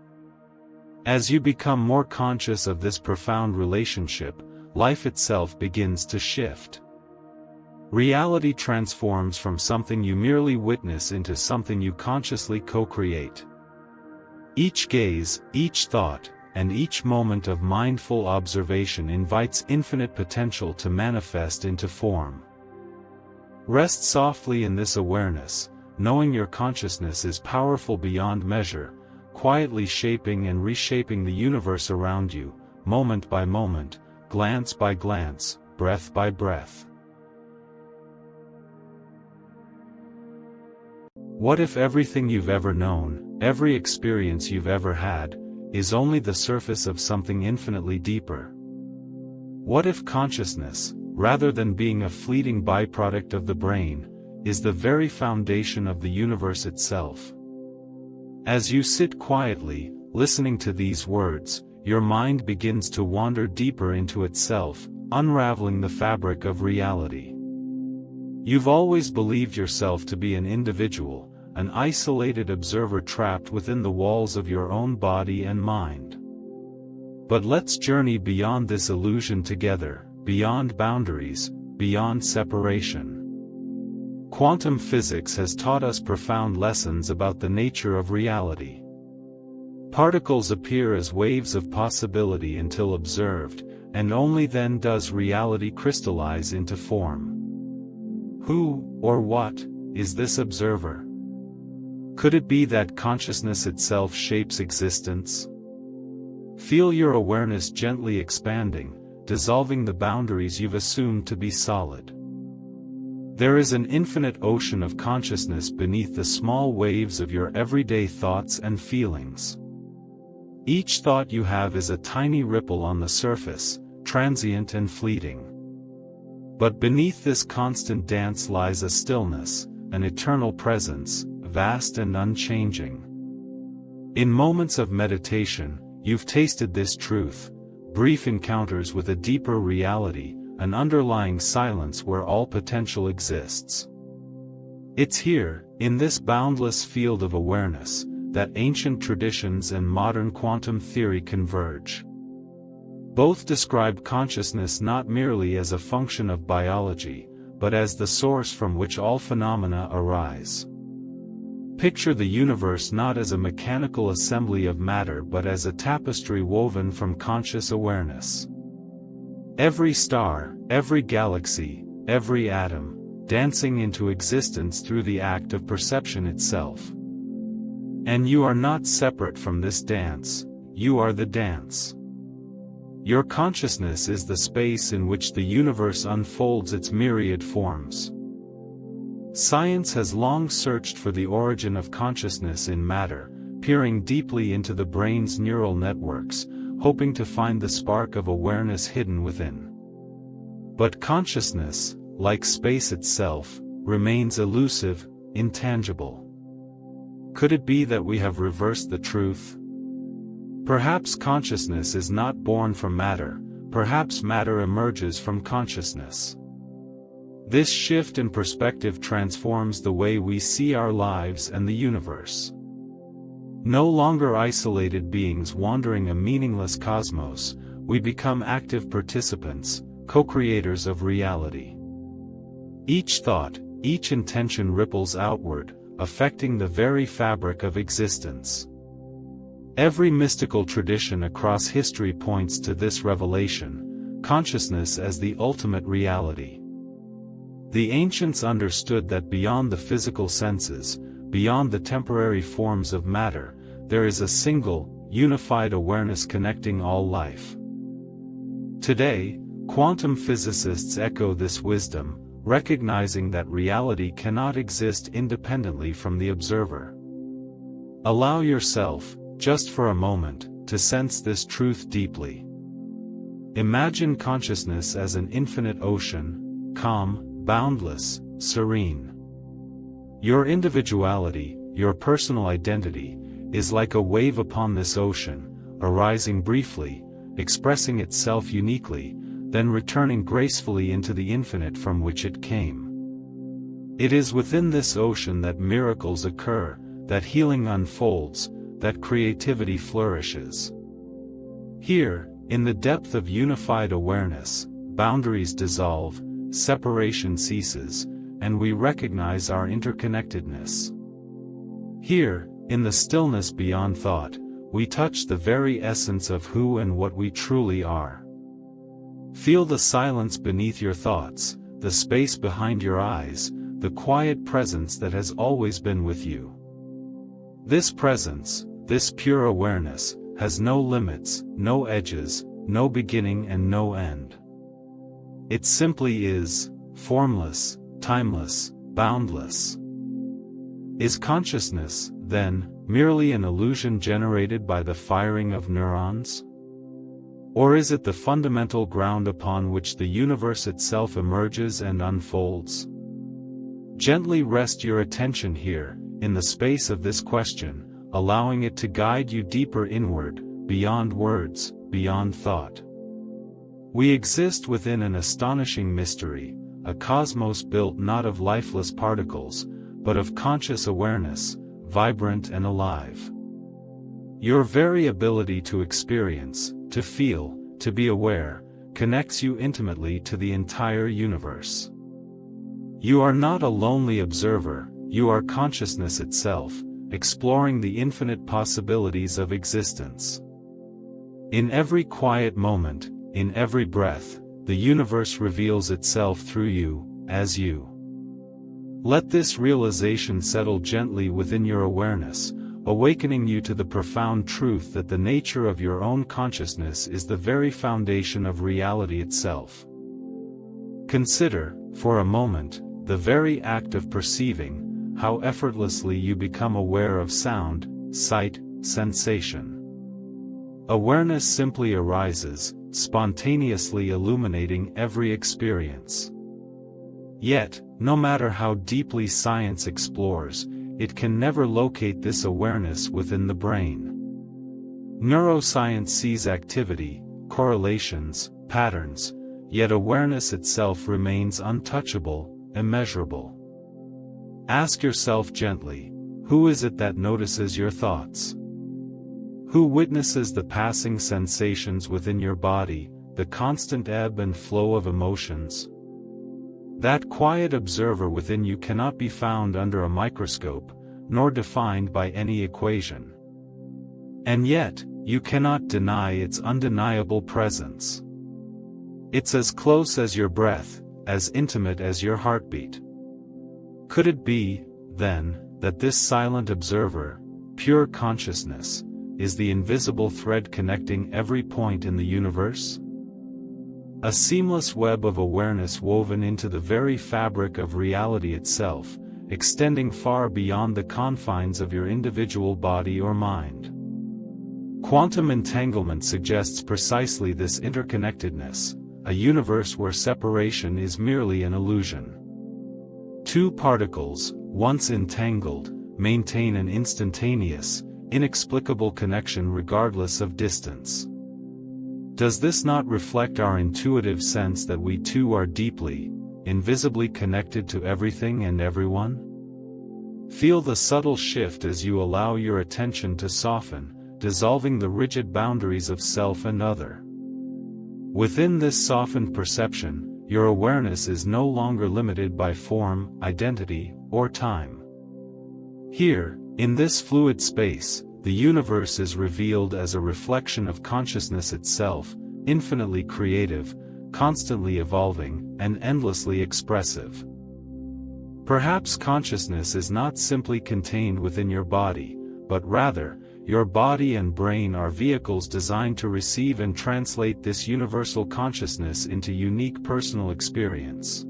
As you become more conscious of this profound relationship, life itself begins to shift. Reality transforms from something you merely witness into something you consciously co-create. Each gaze, each thought, and each moment of mindful observation invites infinite potential to manifest into form. Rest softly in this awareness, knowing your consciousness is powerful beyond measure, quietly shaping and reshaping the universe around you, moment by moment, glance by glance, breath by breath. What if everything you've ever known, every experience you've ever had, is only the surface of something infinitely deeper? What if consciousness, rather than being a fleeting byproduct of the brain, is the very foundation of the universe itself? As you sit quietly, listening to these words, your mind begins to wander deeper into itself, unraveling the fabric of reality. You've always believed yourself to be an individual, an isolated observer trapped within the walls of your own body and mind. But let's journey beyond this illusion together, beyond boundaries, beyond separation. Quantum physics has taught us profound lessons about the nature of reality. Particles appear as waves of possibility until observed, and only then does reality crystallize into form. Who, or what, is this observer? Could it be that consciousness itself shapes existence? Feel your awareness gently expanding, dissolving the boundaries you've assumed to be solid. There is an infinite ocean of consciousness beneath the small waves of your everyday thoughts and feelings. Each thought you have is a tiny ripple on the surface, transient and fleeting. But beneath this constant dance lies a stillness, an eternal presence, vast and unchanging. In moments of meditation, you've tasted this truth, brief encounters with a deeper reality, an underlying silence where all potential exists. It's here, in this boundless field of awareness, that ancient traditions and modern quantum theory converge. Both describe consciousness not merely as a function of biology, but as the source from which all phenomena arise. Picture the universe not as a mechanical assembly of matter but as a tapestry woven from conscious awareness. Every star, every galaxy, every atom, dancing into existence through the act of perception itself. And you are not separate from this dance, you are the dance. Your consciousness is the space in which the universe unfolds its myriad forms. Science has long searched for the origin of consciousness in matter, peering deeply into the brain's neural networks, hoping to find the spark of awareness hidden within. But consciousness, like space itself, remains elusive, intangible. Could it be that we have reversed the truth? Perhaps consciousness is not born from matter, perhaps matter emerges from consciousness. This shift in perspective transforms the way we see our lives and the universe. No longer isolated beings wandering a meaningless cosmos, we become active participants, co-creators of reality. Each thought, each intention ripples outward, affecting the very fabric of existence. Every mystical tradition across history points to this revelation, consciousness as the ultimate reality. The ancients understood that beyond the physical senses, beyond the temporary forms of matter, there is a single, unified awareness connecting all life. Today, quantum physicists echo this wisdom, recognizing that reality cannot exist independently from the observer. Allow yourself, just for a moment, to sense this truth deeply. Imagine consciousness as an infinite ocean, calm, boundless, serene. Your individuality, your personal identity, is like a wave upon this ocean, arising briefly, expressing itself uniquely, then returning gracefully into the infinite from which it came. It is within this ocean that miracles occur, that healing unfolds, that creativity flourishes. Here, in the depth of unified awareness, boundaries dissolve, separation ceases, and we recognize our interconnectedness. Here, in the stillness beyond thought, we touch the very essence of who and what we truly are. Feel the silence beneath your thoughts, the space behind your eyes, the quiet presence that has always been with you. This presence, this pure awareness, has no limits, no edges, no beginning and no end. It simply is, formless, timeless, boundless. Is consciousness, then, merely an illusion generated by the firing of neurons? Or is it the fundamental ground upon which the universe itself emerges and unfolds? Gently rest your attention here, in the space of this question, allowing it to guide you deeper inward, beyond words, beyond thought. We exist within an astonishing mystery, a cosmos built not of lifeless particles, but of conscious awareness, vibrant and alive. Your very ability to experience, to feel, to be aware, connects you intimately to the entire universe. You are not a lonely observer, you are consciousness itself, exploring the infinite possibilities of existence. In every quiet moment, in every breath, the universe reveals itself through you, as you. Let this realization settle gently within your awareness, awakening you to the profound truth that the nature of your own consciousness is the very foundation of reality itself. Consider, for a moment, the very act of perceiving, how effortlessly you become aware of sound, sight, sensation. Awareness simply arises, spontaneously illuminating every experience. Yet, no matter how deeply science explores, it can never locate this awareness within the brain. Neuroscience sees activity, correlations, patterns, yet awareness itself remains untouchable, immeasurable. Ask yourself gently, who is it that notices your thoughts? Who witnesses the passing sensations within your body, the constant ebb and flow of emotions? That quiet observer within you cannot be found under a microscope, nor defined by any equation. And yet, you cannot deny its undeniable presence. It's as close as your breath, as intimate as your heartbeat. Could it be, then, that this silent observer, pure consciousness, is the invisible thread connecting every point in the universe? A seamless web of awareness woven into the very fabric of reality itself, extending far beyond the confines of your individual body or mind. Quantum entanglement suggests precisely this interconnectedness, a universe where separation is merely an illusion. Two particles, once entangled, maintain an instantaneous, inexplicable connection regardless of distance. Does this not reflect our intuitive sense that we too are deeply, invisibly connected to everything and everyone? Feel the subtle shift as you allow your attention to soften, dissolving the rigid boundaries of self and other. Within this softened perception, your awareness is no longer limited by form, identity, or time. Here, in this fluid space, the universe is revealed as a reflection of consciousness itself, infinitely creative, constantly evolving, and endlessly expressive. Perhaps consciousness is not simply contained within your body, but rather, your body and brain are vehicles designed to receive and translate this universal consciousness into unique personal experience.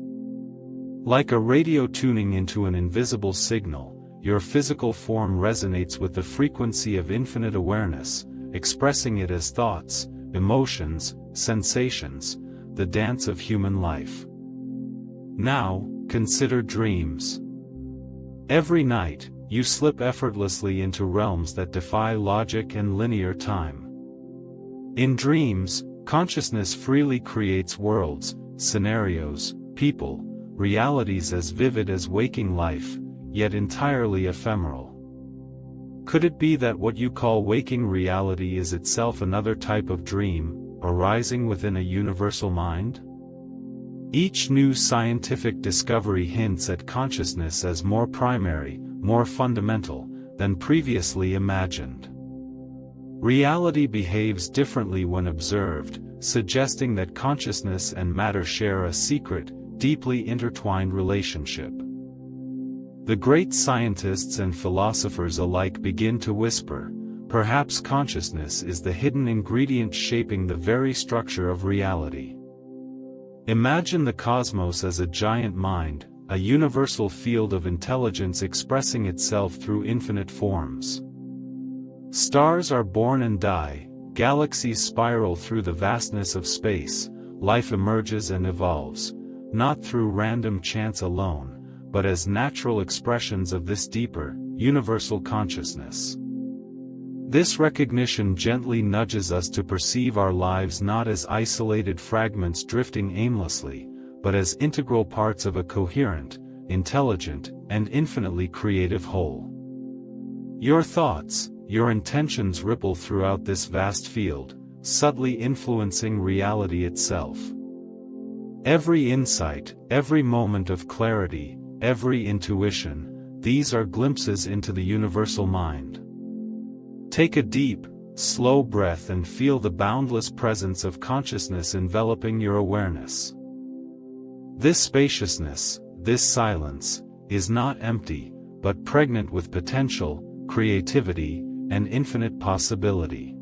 Like a radio tuning into an invisible signal, your physical form resonates with the frequency of infinite awareness, expressing it as thoughts, emotions, sensations, the dance of human life. Now, consider dreams. Every night, you slip effortlessly into realms that defy logic and linear time. In dreams, consciousness freely creates worlds, scenarios, people, realities as vivid as waking life, yet entirely ephemeral. Could it be that what you call waking reality is itself another type of dream, arising within a universal mind? Each new scientific discovery hints at consciousness as more primary, more fundamental, than previously imagined. Reality behaves differently when observed, suggesting that consciousness and matter share a secret, deeply intertwined relationship. The great scientists and philosophers alike begin to whisper, perhaps consciousness is the hidden ingredient shaping the very structure of reality. Imagine the cosmos as a giant mind, a universal field of intelligence expressing itself through infinite forms. Stars are born and die, galaxies spiral through the vastness of space, life emerges and evolves, not through random chance alone, but as natural expressions of this deeper, universal consciousness. This recognition gently nudges us to perceive our lives not as isolated fragments drifting aimlessly, but as integral parts of a coherent, intelligent, and infinitely creative whole. Your thoughts, your intentions ripple throughout this vast field, subtly influencing reality itself. Every insight, every moment of clarity, every intuition, these are glimpses into the universal mind. Take a deep, slow breath and feel the boundless presence of consciousness enveloping your awareness. This spaciousness, this silence, is not empty, but pregnant with potential, creativity, and infinite possibility.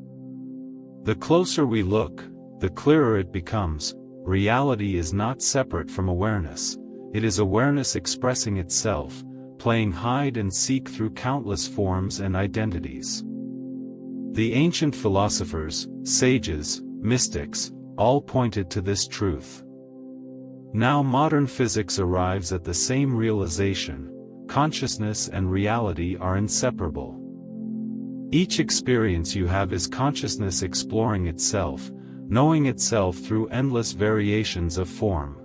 The closer we look, the clearer it becomes. Reality is not separate from awareness, it is awareness expressing itself, playing hide and seek through countless forms and identities. The ancient philosophers, sages, mystics, all pointed to this truth. Now modern physics arrives at the same realization: consciousness and reality are inseparable. Each experience you have is consciousness exploring itself, knowing itself through endless variations of form.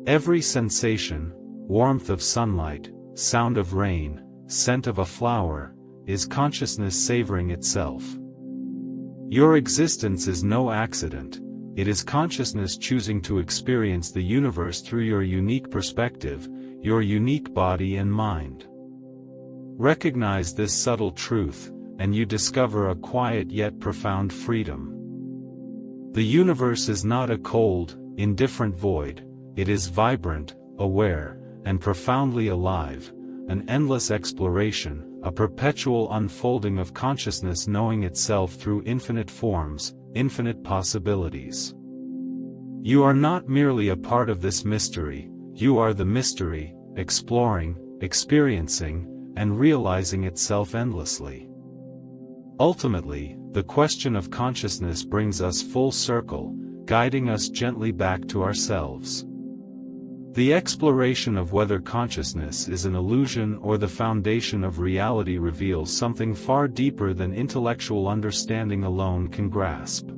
Every sensation, warmth of sunlight, sound of rain, scent of a flower, is consciousness savoring itself. Your existence is no accident, it is consciousness choosing to experience the universe through your unique perspective, your unique body and mind. Recognize this subtle truth, and you discover a quiet yet profound freedom. The universe is not a cold, indifferent void, it is vibrant, aware, and profoundly alive, an endless exploration, a perpetual unfolding of consciousness knowing itself through infinite forms, infinite possibilities. You are not merely a part of this mystery, you are the mystery, exploring, experiencing, and realizing itself endlessly. Ultimately, the question of consciousness brings us full circle, guiding us gently back to ourselves. The exploration of whether consciousness is an illusion or the foundation of reality reveals something far deeper than intellectual understanding alone can grasp.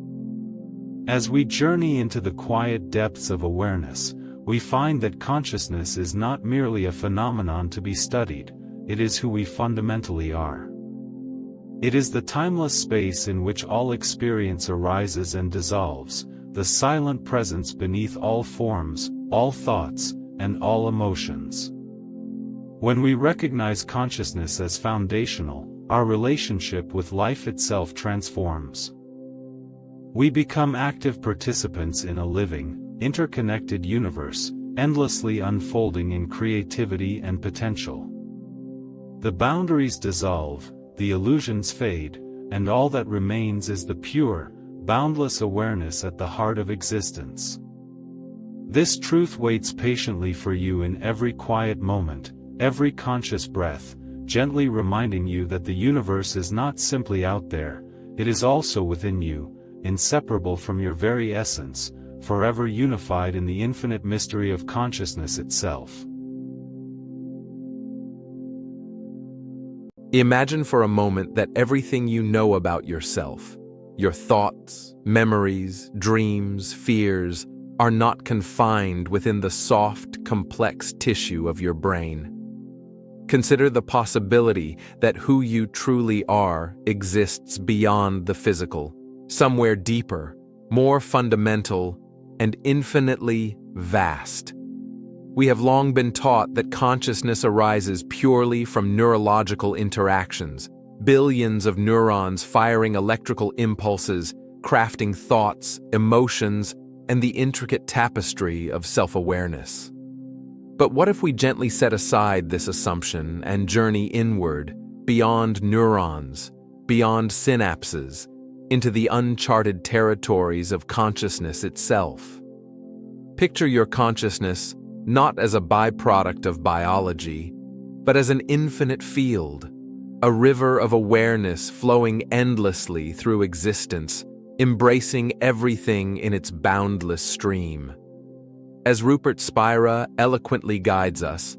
As we journey into the quiet depths of awareness, we find that consciousness is not merely a phenomenon to be studied, it is who we fundamentally are. It is the timeless space in which all experience arises and dissolves, the silent presence beneath all forms, all thoughts, and all emotions. When we recognize consciousness as foundational, our relationship with life itself transforms. We become active participants in a living, interconnected universe, endlessly unfolding in creativity and potential. The boundaries dissolve, the illusions fade, and all that remains is the pure, boundless awareness at the heart of existence. This truth waits patiently for you in every quiet moment, every conscious breath, gently reminding you that the universe is not simply out there, it is also within you, inseparable from your very essence, forever unified in the infinite mystery of consciousness itself. Imagine for a moment that everything you know about yourself, your thoughts, memories, dreams, fears, are not confined within the soft, complex tissue of your brain. Consider the possibility that who you truly are exists beyond the physical, somewhere deeper, more fundamental, and infinitely vast. We have long been taught that consciousness arises purely from neurological interactions, billions of neurons firing electrical impulses, crafting thoughts, emotions, and the intricate tapestry of self-awareness. But what if we gently set aside this assumption and journey inward, beyond neurons, beyond synapses, into the uncharted territories of consciousness itself? Picture your consciousness not as a byproduct of biology, but as an infinite field, a river of awareness flowing endlessly through existence, embracing everything in its boundless stream. As Rupert Spira eloquently guides us,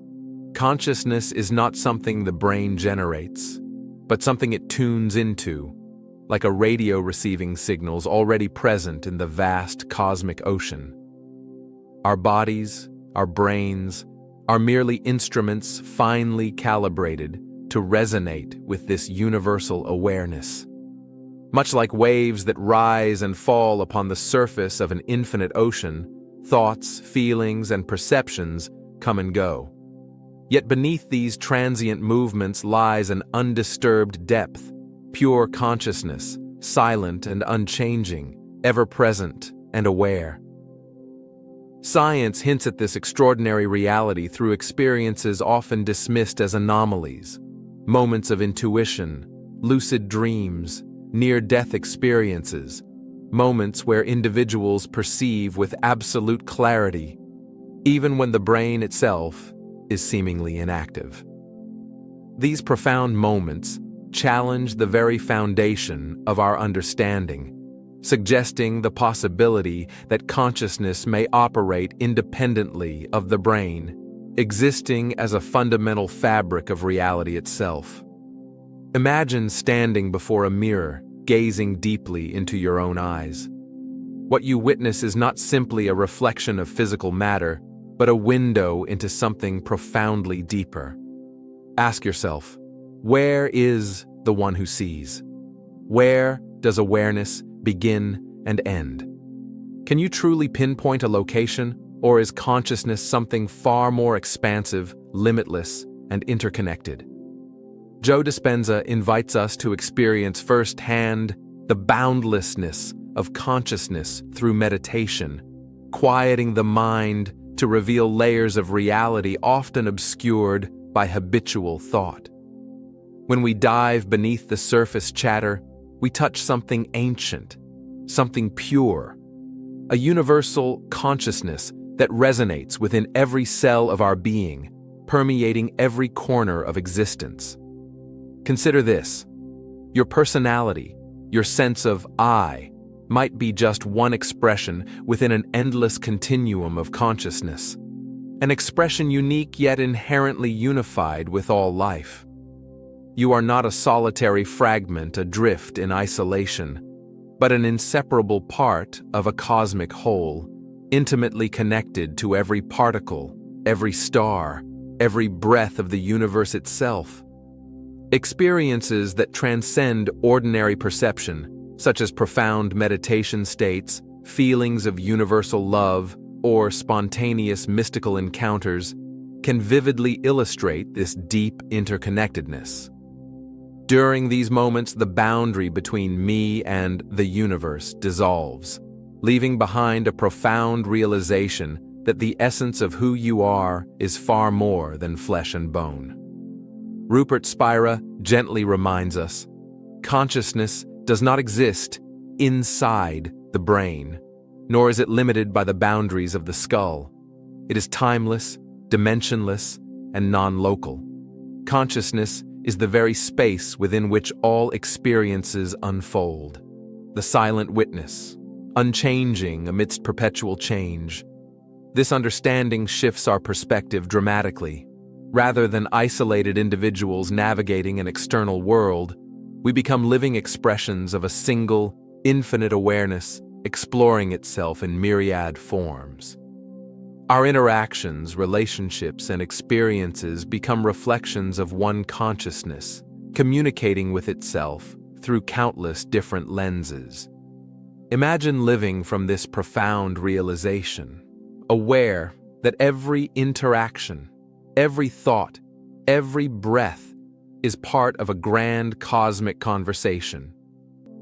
consciousness is not something the brain generates, but something it tunes into, like a radio receiving signals already present in the vast cosmic ocean. Our bodies, our brains, are merely instruments finely calibrated to resonate with this universal awareness. Much like waves that rise and fall upon the surface of an infinite ocean, thoughts, feelings, and perceptions come and go. Yet beneath these transient movements lies an undisturbed depth, pure consciousness, silent and unchanging, ever-present and aware. Science hints at this extraordinary reality through experiences often dismissed as anomalies, moments of intuition, lucid dreams, near-death experiences, moments where individuals perceive with absolute clarity, even when the brain itself is seemingly inactive. These profound moments challenge the very foundation of our understanding, suggesting the possibility that consciousness may operate independently of the brain, existing as a fundamental fabric of reality itself. Imagine standing before a mirror, gazing deeply into your own eyes. What you witness is not simply a reflection of physical matter, but a window into something profoundly deeper. Ask yourself, where is the one who sees? Where does awareness begin and end? Can you truly pinpoint a location, or is consciousness something far more expansive, limitless, and interconnected? Joe Dispenza invites us to experience firsthand the boundlessness of consciousness through meditation, quieting the mind to reveal layers of reality often obscured by habitual thought. When we dive beneath the surface chatter, we touch something ancient, something pure, a universal consciousness that resonates within every cell of our being, permeating every corner of existence. Consider this: your personality, your sense of I, might be just one expression within an endless continuum of consciousness, an expression unique yet inherently unified with all life. You are not a solitary fragment adrift in isolation, but an inseparable part of a cosmic whole, intimately connected to every particle, every star, every breath of the universe itself. Experiences that transcend ordinary perception, such as profound meditation states, feelings of universal love, or spontaneous mystical encounters, can vividly illustrate this deep interconnectedness. During these moments, the boundary between me and the universe dissolves, leaving behind a profound realization that the essence of who you are is far more than flesh and bone. Rupert Spira gently reminds us, consciousness does not exist inside the brain, nor is it limited by the boundaries of the skull. It is timeless, dimensionless, and non-local. Consciousness is the very space within which all experiences unfold, the silent witness, unchanging amidst perpetual change. This understanding shifts our perspective dramatically. Rather than isolated individuals navigating an external world, we become living expressions of a single, infinite awareness exploring itself in myriad forms. Our interactions, relationships, and experiences become reflections of one consciousness, communicating with itself through countless different lenses. Imagine living from this profound realization, aware that every interaction, every thought, every breath is part of a grand cosmic conversation.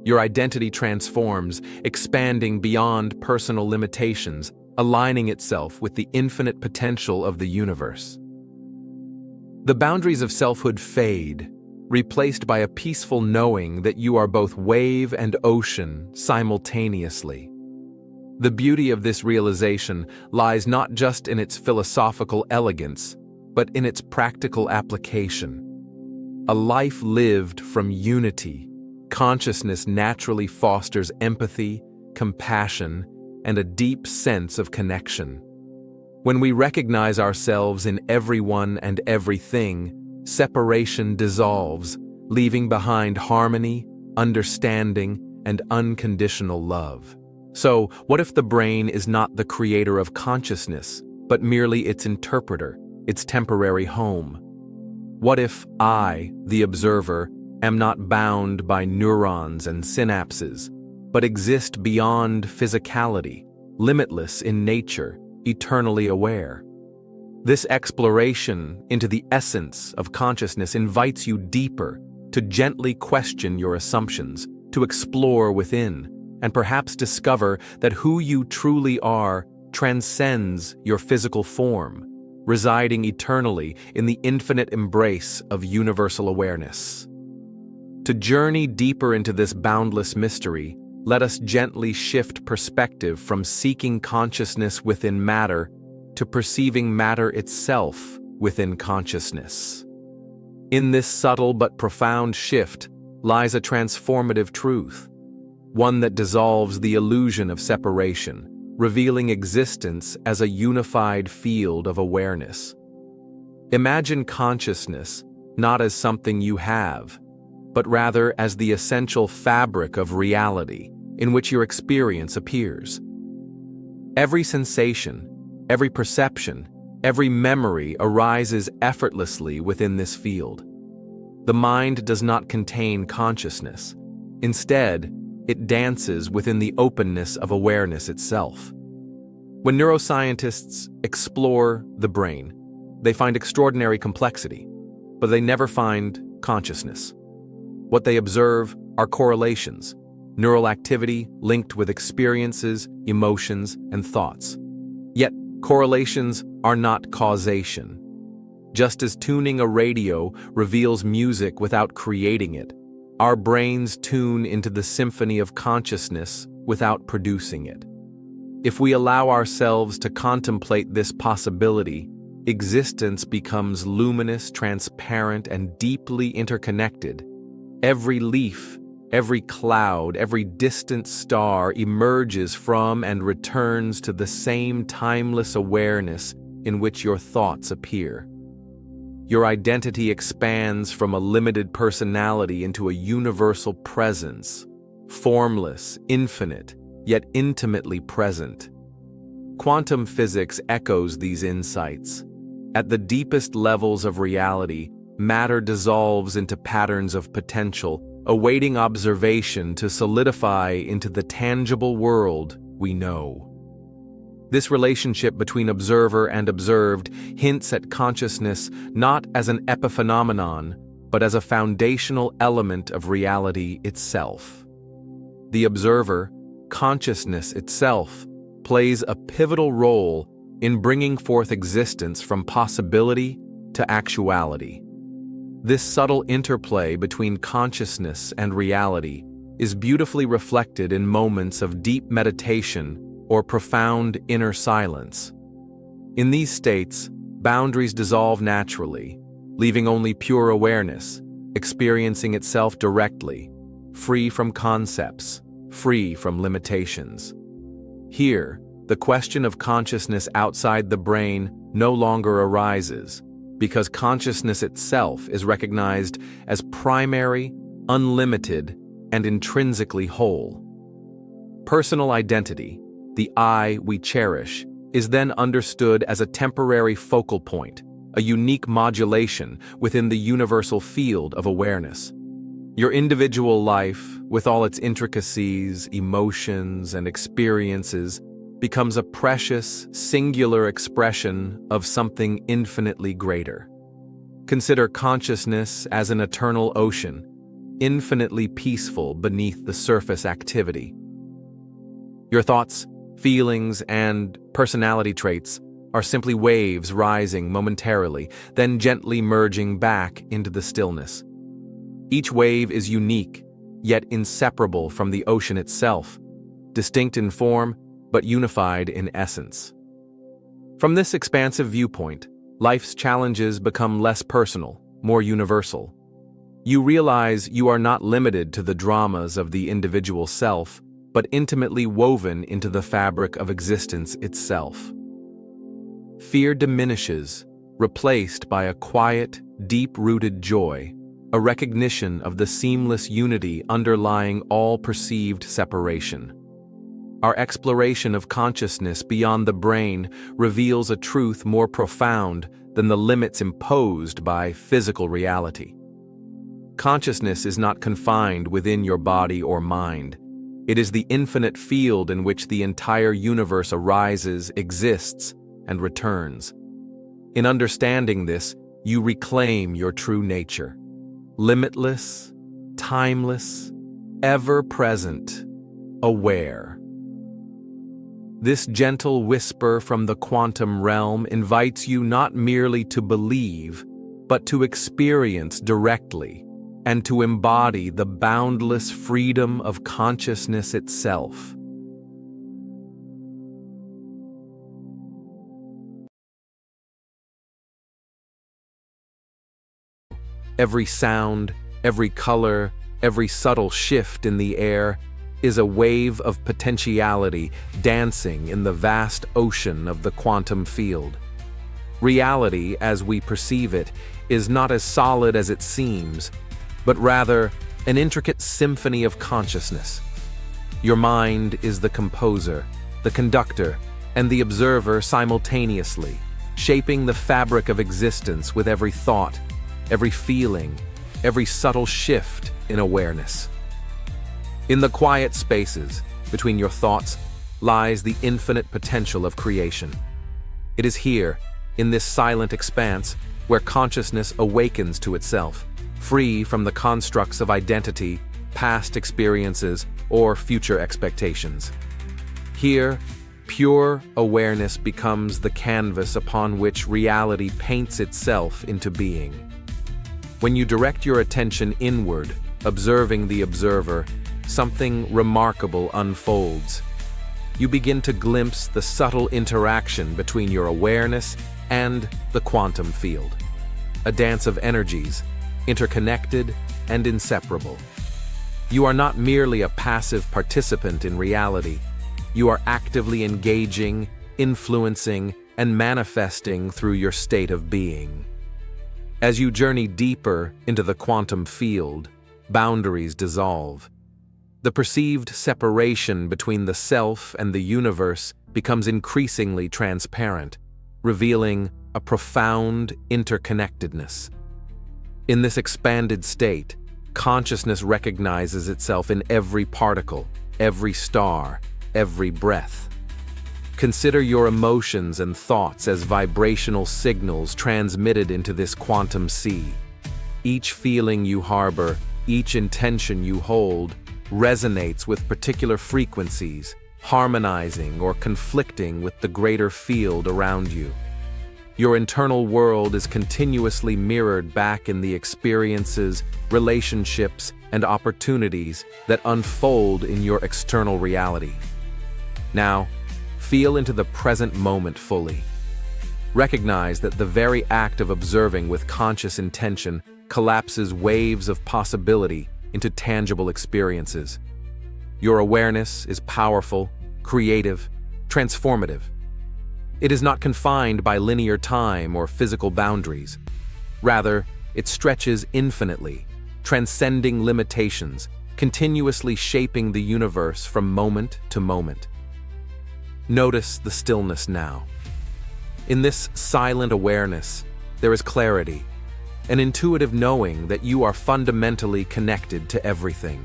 Your identity transforms, expanding beyond personal limitations, aligning itself with the infinite potential of the universe. The boundaries of selfhood fade, replaced by a peaceful knowing that you are both wave and ocean simultaneously. The beauty of this realization lies not just in its philosophical elegance, but in its practical application. A life lived from unity, consciousness naturally fosters empathy, compassion, and a deep sense of connection. When we recognize ourselves in everyone and everything, separation dissolves, leaving behind harmony, understanding, and unconditional love. So, what if the brain is not the creator of consciousness, but merely its interpreter, its temporary home? What if I, the observer, am not bound by neurons and synapses, but exist beyond physicality, limitless in nature, eternally aware? This exploration into the essence of consciousness invites you deeper, to gently question your assumptions, to explore within, and perhaps discover that who you truly are transcends your physical form, residing eternally in the infinite embrace of universal awareness. To journey deeper into this boundless mystery, let us gently shift perspective from seeking consciousness within matter to perceiving matter itself within consciousness. In this subtle but profound shift lies a transformative truth, one that dissolves the illusion of separation, revealing existence as a unified field of awareness. Imagine consciousness not as something you have, but rather as the essential fabric of reality in which your experience appears. Every sensation, every perception, every memory arises effortlessly within this field. The mind does not contain consciousness. Instead, it dances within the openness of awareness itself. When neuroscientists explore the brain, they find extraordinary complexity, but they never find consciousness. What they observe are correlations, neural activity linked with experiences, emotions, and thoughts. Yet, correlations are not causation. Just as tuning a radio reveals music without creating it, our brains tune into the symphony of consciousness without producing it. If we allow ourselves to contemplate this possibility, existence becomes luminous, transparent, and deeply interconnected. Every leaf, every cloud, every distant star emerges from and returns to the same timeless awareness in which your thoughts appear. Your identity expands from a limited personality into a universal presence, formless, infinite, yet intimately present. Quantum physics echoes these insights. At the deepest levels of reality, matter dissolves into patterns of potential, awaiting observation to solidify into the tangible world we know. This relationship between observer and observed hints at consciousness not as an epiphenomenon, but as a foundational element of reality itself. The observer, consciousness itself, plays a pivotal role in bringing forth existence from possibility to actuality. This subtle interplay between consciousness and reality is beautifully reflected in moments of deep meditation or profound inner silence. In these states, boundaries dissolve naturally, leaving only pure awareness, experiencing itself directly, free from concepts, free from limitations. Here, the question of consciousness outside the brain no longer arises, because consciousness itself is recognized as primary, unlimited, and intrinsically whole. Personal identity, the I we cherish, is then understood as a temporary focal point, a unique modulation within the universal field of awareness. Your individual life, with all its intricacies, emotions, and experiences, becomes a precious, singular expression of something infinitely greater. Consider consciousness as an eternal ocean, infinitely peaceful beneath the surface activity. Your thoughts, feelings, and personality traits are simply waves rising momentarily, then gently merging back into the stillness. Each wave is unique, yet inseparable from the ocean itself, distinct in form, but unified in essence. From this expansive viewpoint, life's challenges become less personal, more universal. You realize you are not limited to the dramas of the individual self, but intimately woven into the fabric of existence itself. Fear diminishes, replaced by a quiet, deep-rooted joy, a recognition of the seamless unity underlying all perceived separation. Our exploration of consciousness beyond the brain reveals a truth more profound than the limits imposed by physical reality. Consciousness is not confined within your body or mind. It is the infinite field in which the entire universe arises, exists, and returns. In understanding this, you reclaim your true nature. Limitless, timeless, ever-present, aware. This gentle whisper from the quantum realm invites you not merely to believe, but to experience directly, and to embody the boundless freedom of consciousness itself. Every sound, every color, every subtle shift in the air is a wave of potentiality dancing in the vast ocean of the quantum field. Reality, as we perceive it, is not as solid as it seems, but rather an intricate symphony of consciousness. Your mind is the composer, the conductor, and the observer simultaneously, shaping the fabric of existence with every thought, every feeling, every subtle shift in awareness. In the quiet spaces between your thoughts lies the infinite potential of creation. It is here, in this silent expanse, where consciousness awakens to itself, free from the constructs of identity, past experiences, or future expectations. Here, pure awareness becomes the canvas upon which reality paints itself into being. When you direct your attention inward, observing the observer, something remarkable unfolds. You begin to glimpse the subtle interaction between your awareness and the quantum field. A dance of energies, interconnected and inseparable. You are not merely a passive participant in reality. You are actively engaging, influencing, and manifesting through your state of being. As you journey deeper into the quantum field, boundaries dissolve. The perceived separation between the self and the universe becomes increasingly transparent, revealing a profound interconnectedness. In this expanded state, consciousness recognizes itself in every particle, every star, every breath. Consider your emotions and thoughts as vibrational signals transmitted into this quantum sea. Each feeling you harbor, each intention you hold, resonates with particular frequencies, harmonizing or conflicting with the greater field around you. Your internal world is continuously mirrored back in the experiences, relationships, and opportunities that unfold in your external reality. Now, feel into the present moment fully. Recognize that the very act of observing with conscious intention collapses waves of possibility into tangible experiences. Your awareness is powerful, creative, transformative. It is not confined by linear time or physical boundaries. Rather, it stretches infinitely, transcending limitations, continuously shaping the universe from moment to moment. Notice the stillness now. In this silent awareness, there is clarity, an intuitive knowing that you are fundamentally connected to everything.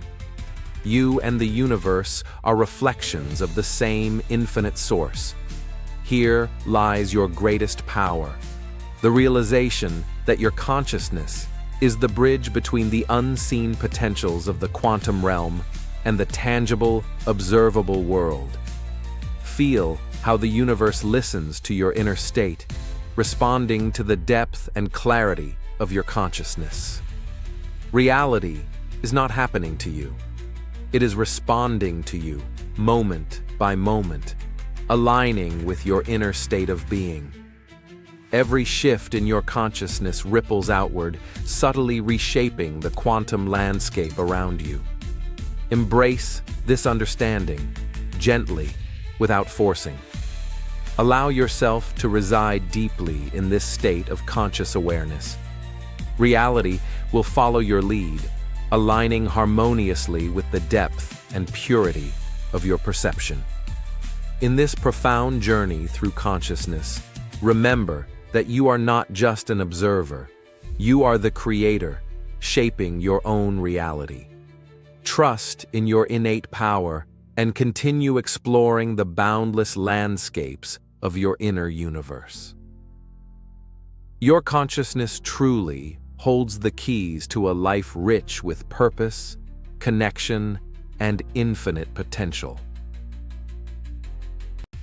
You and the universe are reflections of the same infinite source. Here lies your greatest power, the realization that your consciousness is the bridge between the unseen potentials of the quantum realm and the tangible, observable world. Feel how the universe listens to your inner state, responding to the depth and clarity of your consciousness. Reality is not happening to you. It is responding to you, moment by moment, aligning with your inner state of being. Every shift in your consciousness ripples outward, subtly reshaping the quantum landscape around you. Embrace this understanding, gently, without forcing. Allow yourself to reside deeply in this state of conscious awareness. Reality will follow your lead, aligning harmoniously with the depth and purity of your perception. In this profound journey through consciousness, remember that you are not just an observer. You are the creator, shaping your own reality. Trust in your innate power and continue exploring the boundless landscapes of your inner universe. Your consciousness truly holds the keys to a life rich with purpose, connection, and infinite potential.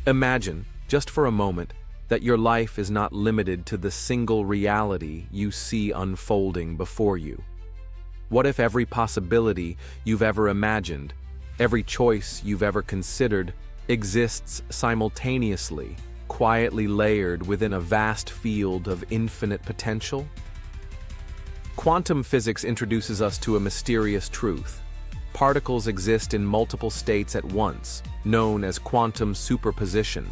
Imagine, just for a moment, that your life is not limited to the single reality you see unfolding before you. What if every possibility you've ever imagined, every choice you've ever considered, exists simultaneously, quietly layered within a vast field of infinite potential? Quantum physics introduces us to a mysterious truth. Particles exist in multiple states at once, known as quantum superposition.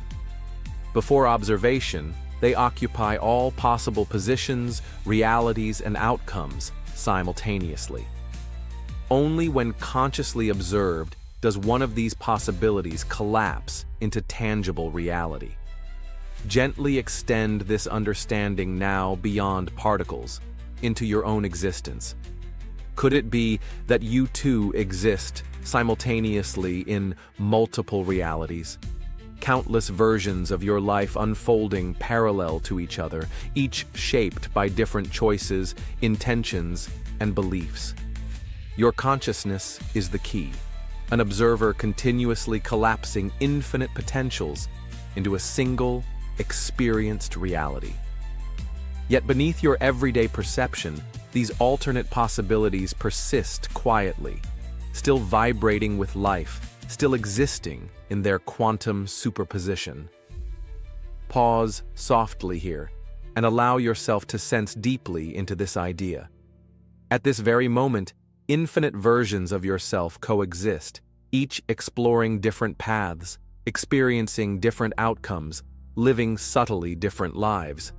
Before observation, they occupy all possible positions, realities, and outcomes simultaneously. Only when consciously observed does one of these possibilities collapse into tangible reality. Gently extend this understanding now beyond particles, into your own existence. Could it be that you too exist simultaneously in multiple realities? Countless versions of your life unfolding parallel to each other, each shaped by different choices, intentions, and beliefs. Your consciousness is the key, an observer continuously collapsing infinite potentials into a single, experienced reality. Yet beneath your everyday perception, these alternate possibilities persist quietly, still vibrating with life, still existing in their quantum superposition. Pause softly here and allow yourself to sense deeply into this idea. At this very moment, infinite versions of yourself coexist, each exploring different paths, experiencing different outcomes, living subtly different lives.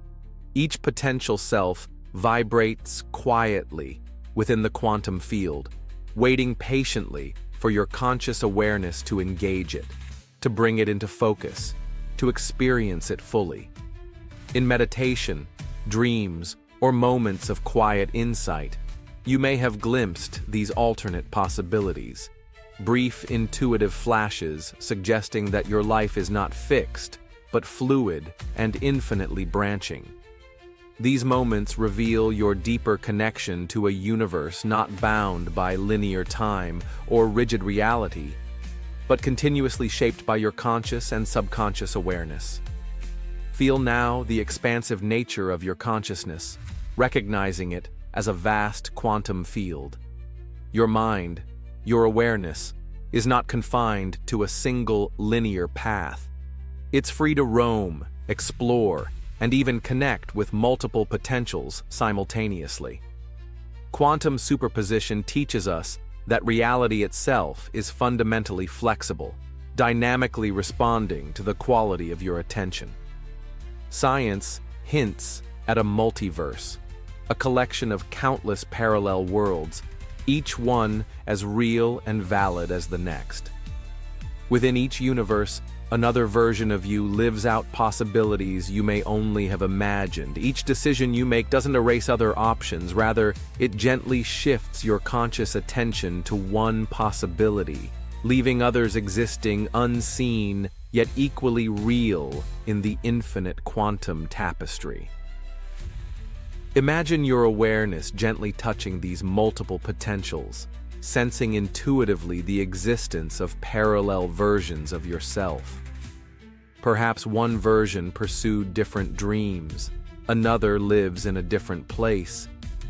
Each potential self vibrates quietly within the quantum field, waiting patiently for your conscious awareness to engage it, to bring it into focus, to experience it fully. In meditation, dreams, or moments of quiet insight, you may have glimpsed these alternate possibilities, brief intuitive flashes suggesting that your life is not fixed, but fluid and infinitely branching. These moments reveal your deeper connection to a universe not bound by linear time or rigid reality, but continuously shaped by your conscious and subconscious awareness. Feel now the expansive nature of your consciousness, recognizing it as a vast quantum field. Your mind, your awareness, is not confined to a single linear path. It's free to roam, explore, and even connect with multiple potentials simultaneously. Quantum superposition teaches us that reality itself is fundamentally flexible, dynamically responding to the quality of your attention. Science hints at a multiverse, a collection of countless parallel worlds, each one as real and valid as the next. Within each universe, another version of you lives out possibilities you may only have imagined. Each decision you make doesn't erase other options, rather, it gently shifts your conscious attention to one possibility, leaving others existing unseen yet equally real in the infinite quantum tapestry. Imagine your awareness gently touching these multiple potentials, sensing intuitively the existence of parallel versions of yourself. Perhaps one version pursued different dreams, another lives in a different place,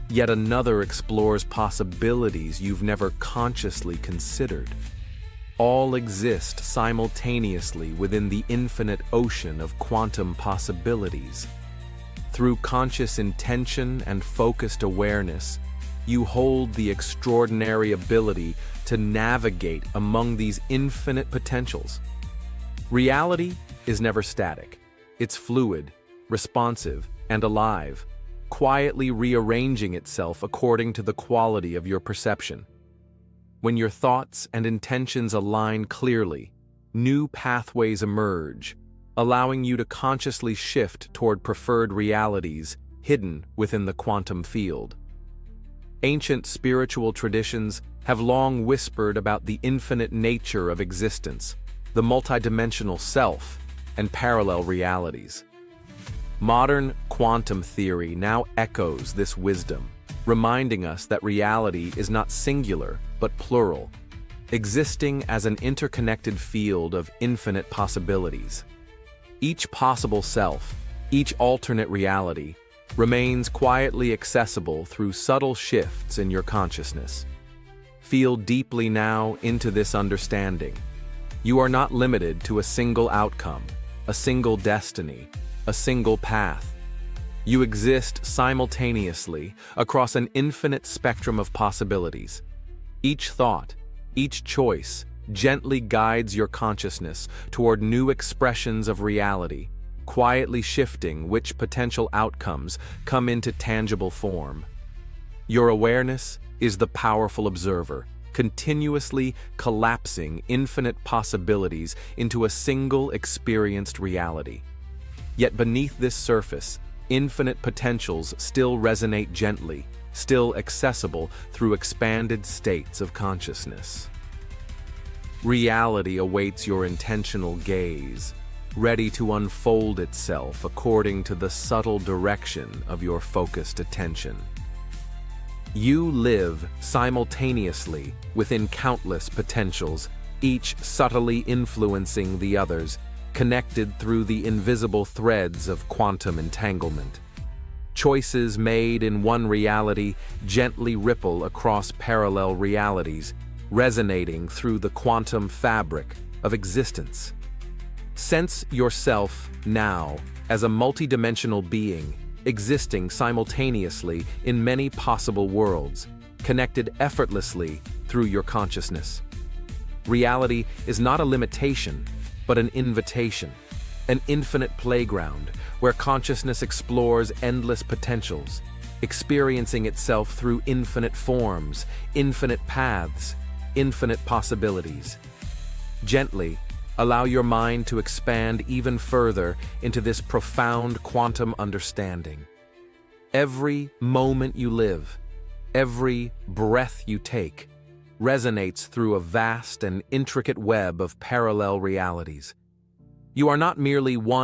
yet another explores possibilities you've never consciously considered. All exist simultaneously within the infinite ocean of quantum possibilities. Through conscious intention and focused awareness, you hold the extraordinary ability to navigate among these infinite potentials. Reality is never static. It's fluid, responsive, and alive, quietly rearranging itself according to the quality of your perception. When your thoughts and intentions align clearly, new pathways emerge, allowing you to consciously shift toward preferred realities hidden within the quantum field. Ancient spiritual traditions have long whispered about the infinite nature of existence, the multidimensional self, and parallel realities. Modern quantum theory now echoes this wisdom, reminding us that reality is not singular but plural, existing as an interconnected field of infinite possibilities. Each possible self, each alternate reality, remains quietly accessible through subtle shifts in your consciousness. Feel deeply now into this understanding. You are not limited to a single outcome, a single destiny, a single path. You exist simultaneously across an infinite spectrum of possibilities. Each thought, each choice, gently guides your consciousness toward new expressions of reality, quietly shifting which potential outcomes come into tangible form. Your awareness is the powerful observer, continuously collapsing infinite possibilities into a single experienced reality. Yet beneath this surface, infinite potentials still resonate gently, still accessible through expanded states of consciousness. Reality awaits your intentional gaze, ready to unfold itself according to the subtle direction of your focused attention. You live simultaneously within countless potentials, each subtly influencing the others, connected through the invisible threads of quantum entanglement. Choices made in one reality gently ripple across parallel realities, resonating through the quantum fabric of existence. Sense yourself now as a multidimensional being, existing simultaneously in many possible worlds, connected effortlessly through your consciousness. Reality is not a limitation, but an invitation, an infinite playground where consciousness explores endless potentials, experiencing itself through infinite forms, infinite paths, infinite possibilities. Gently, allow your mind to expand even further into this profound quantum understanding. Every moment you live, every breath you take, resonates through a vast and intricate web of parallel realities. You are not merely one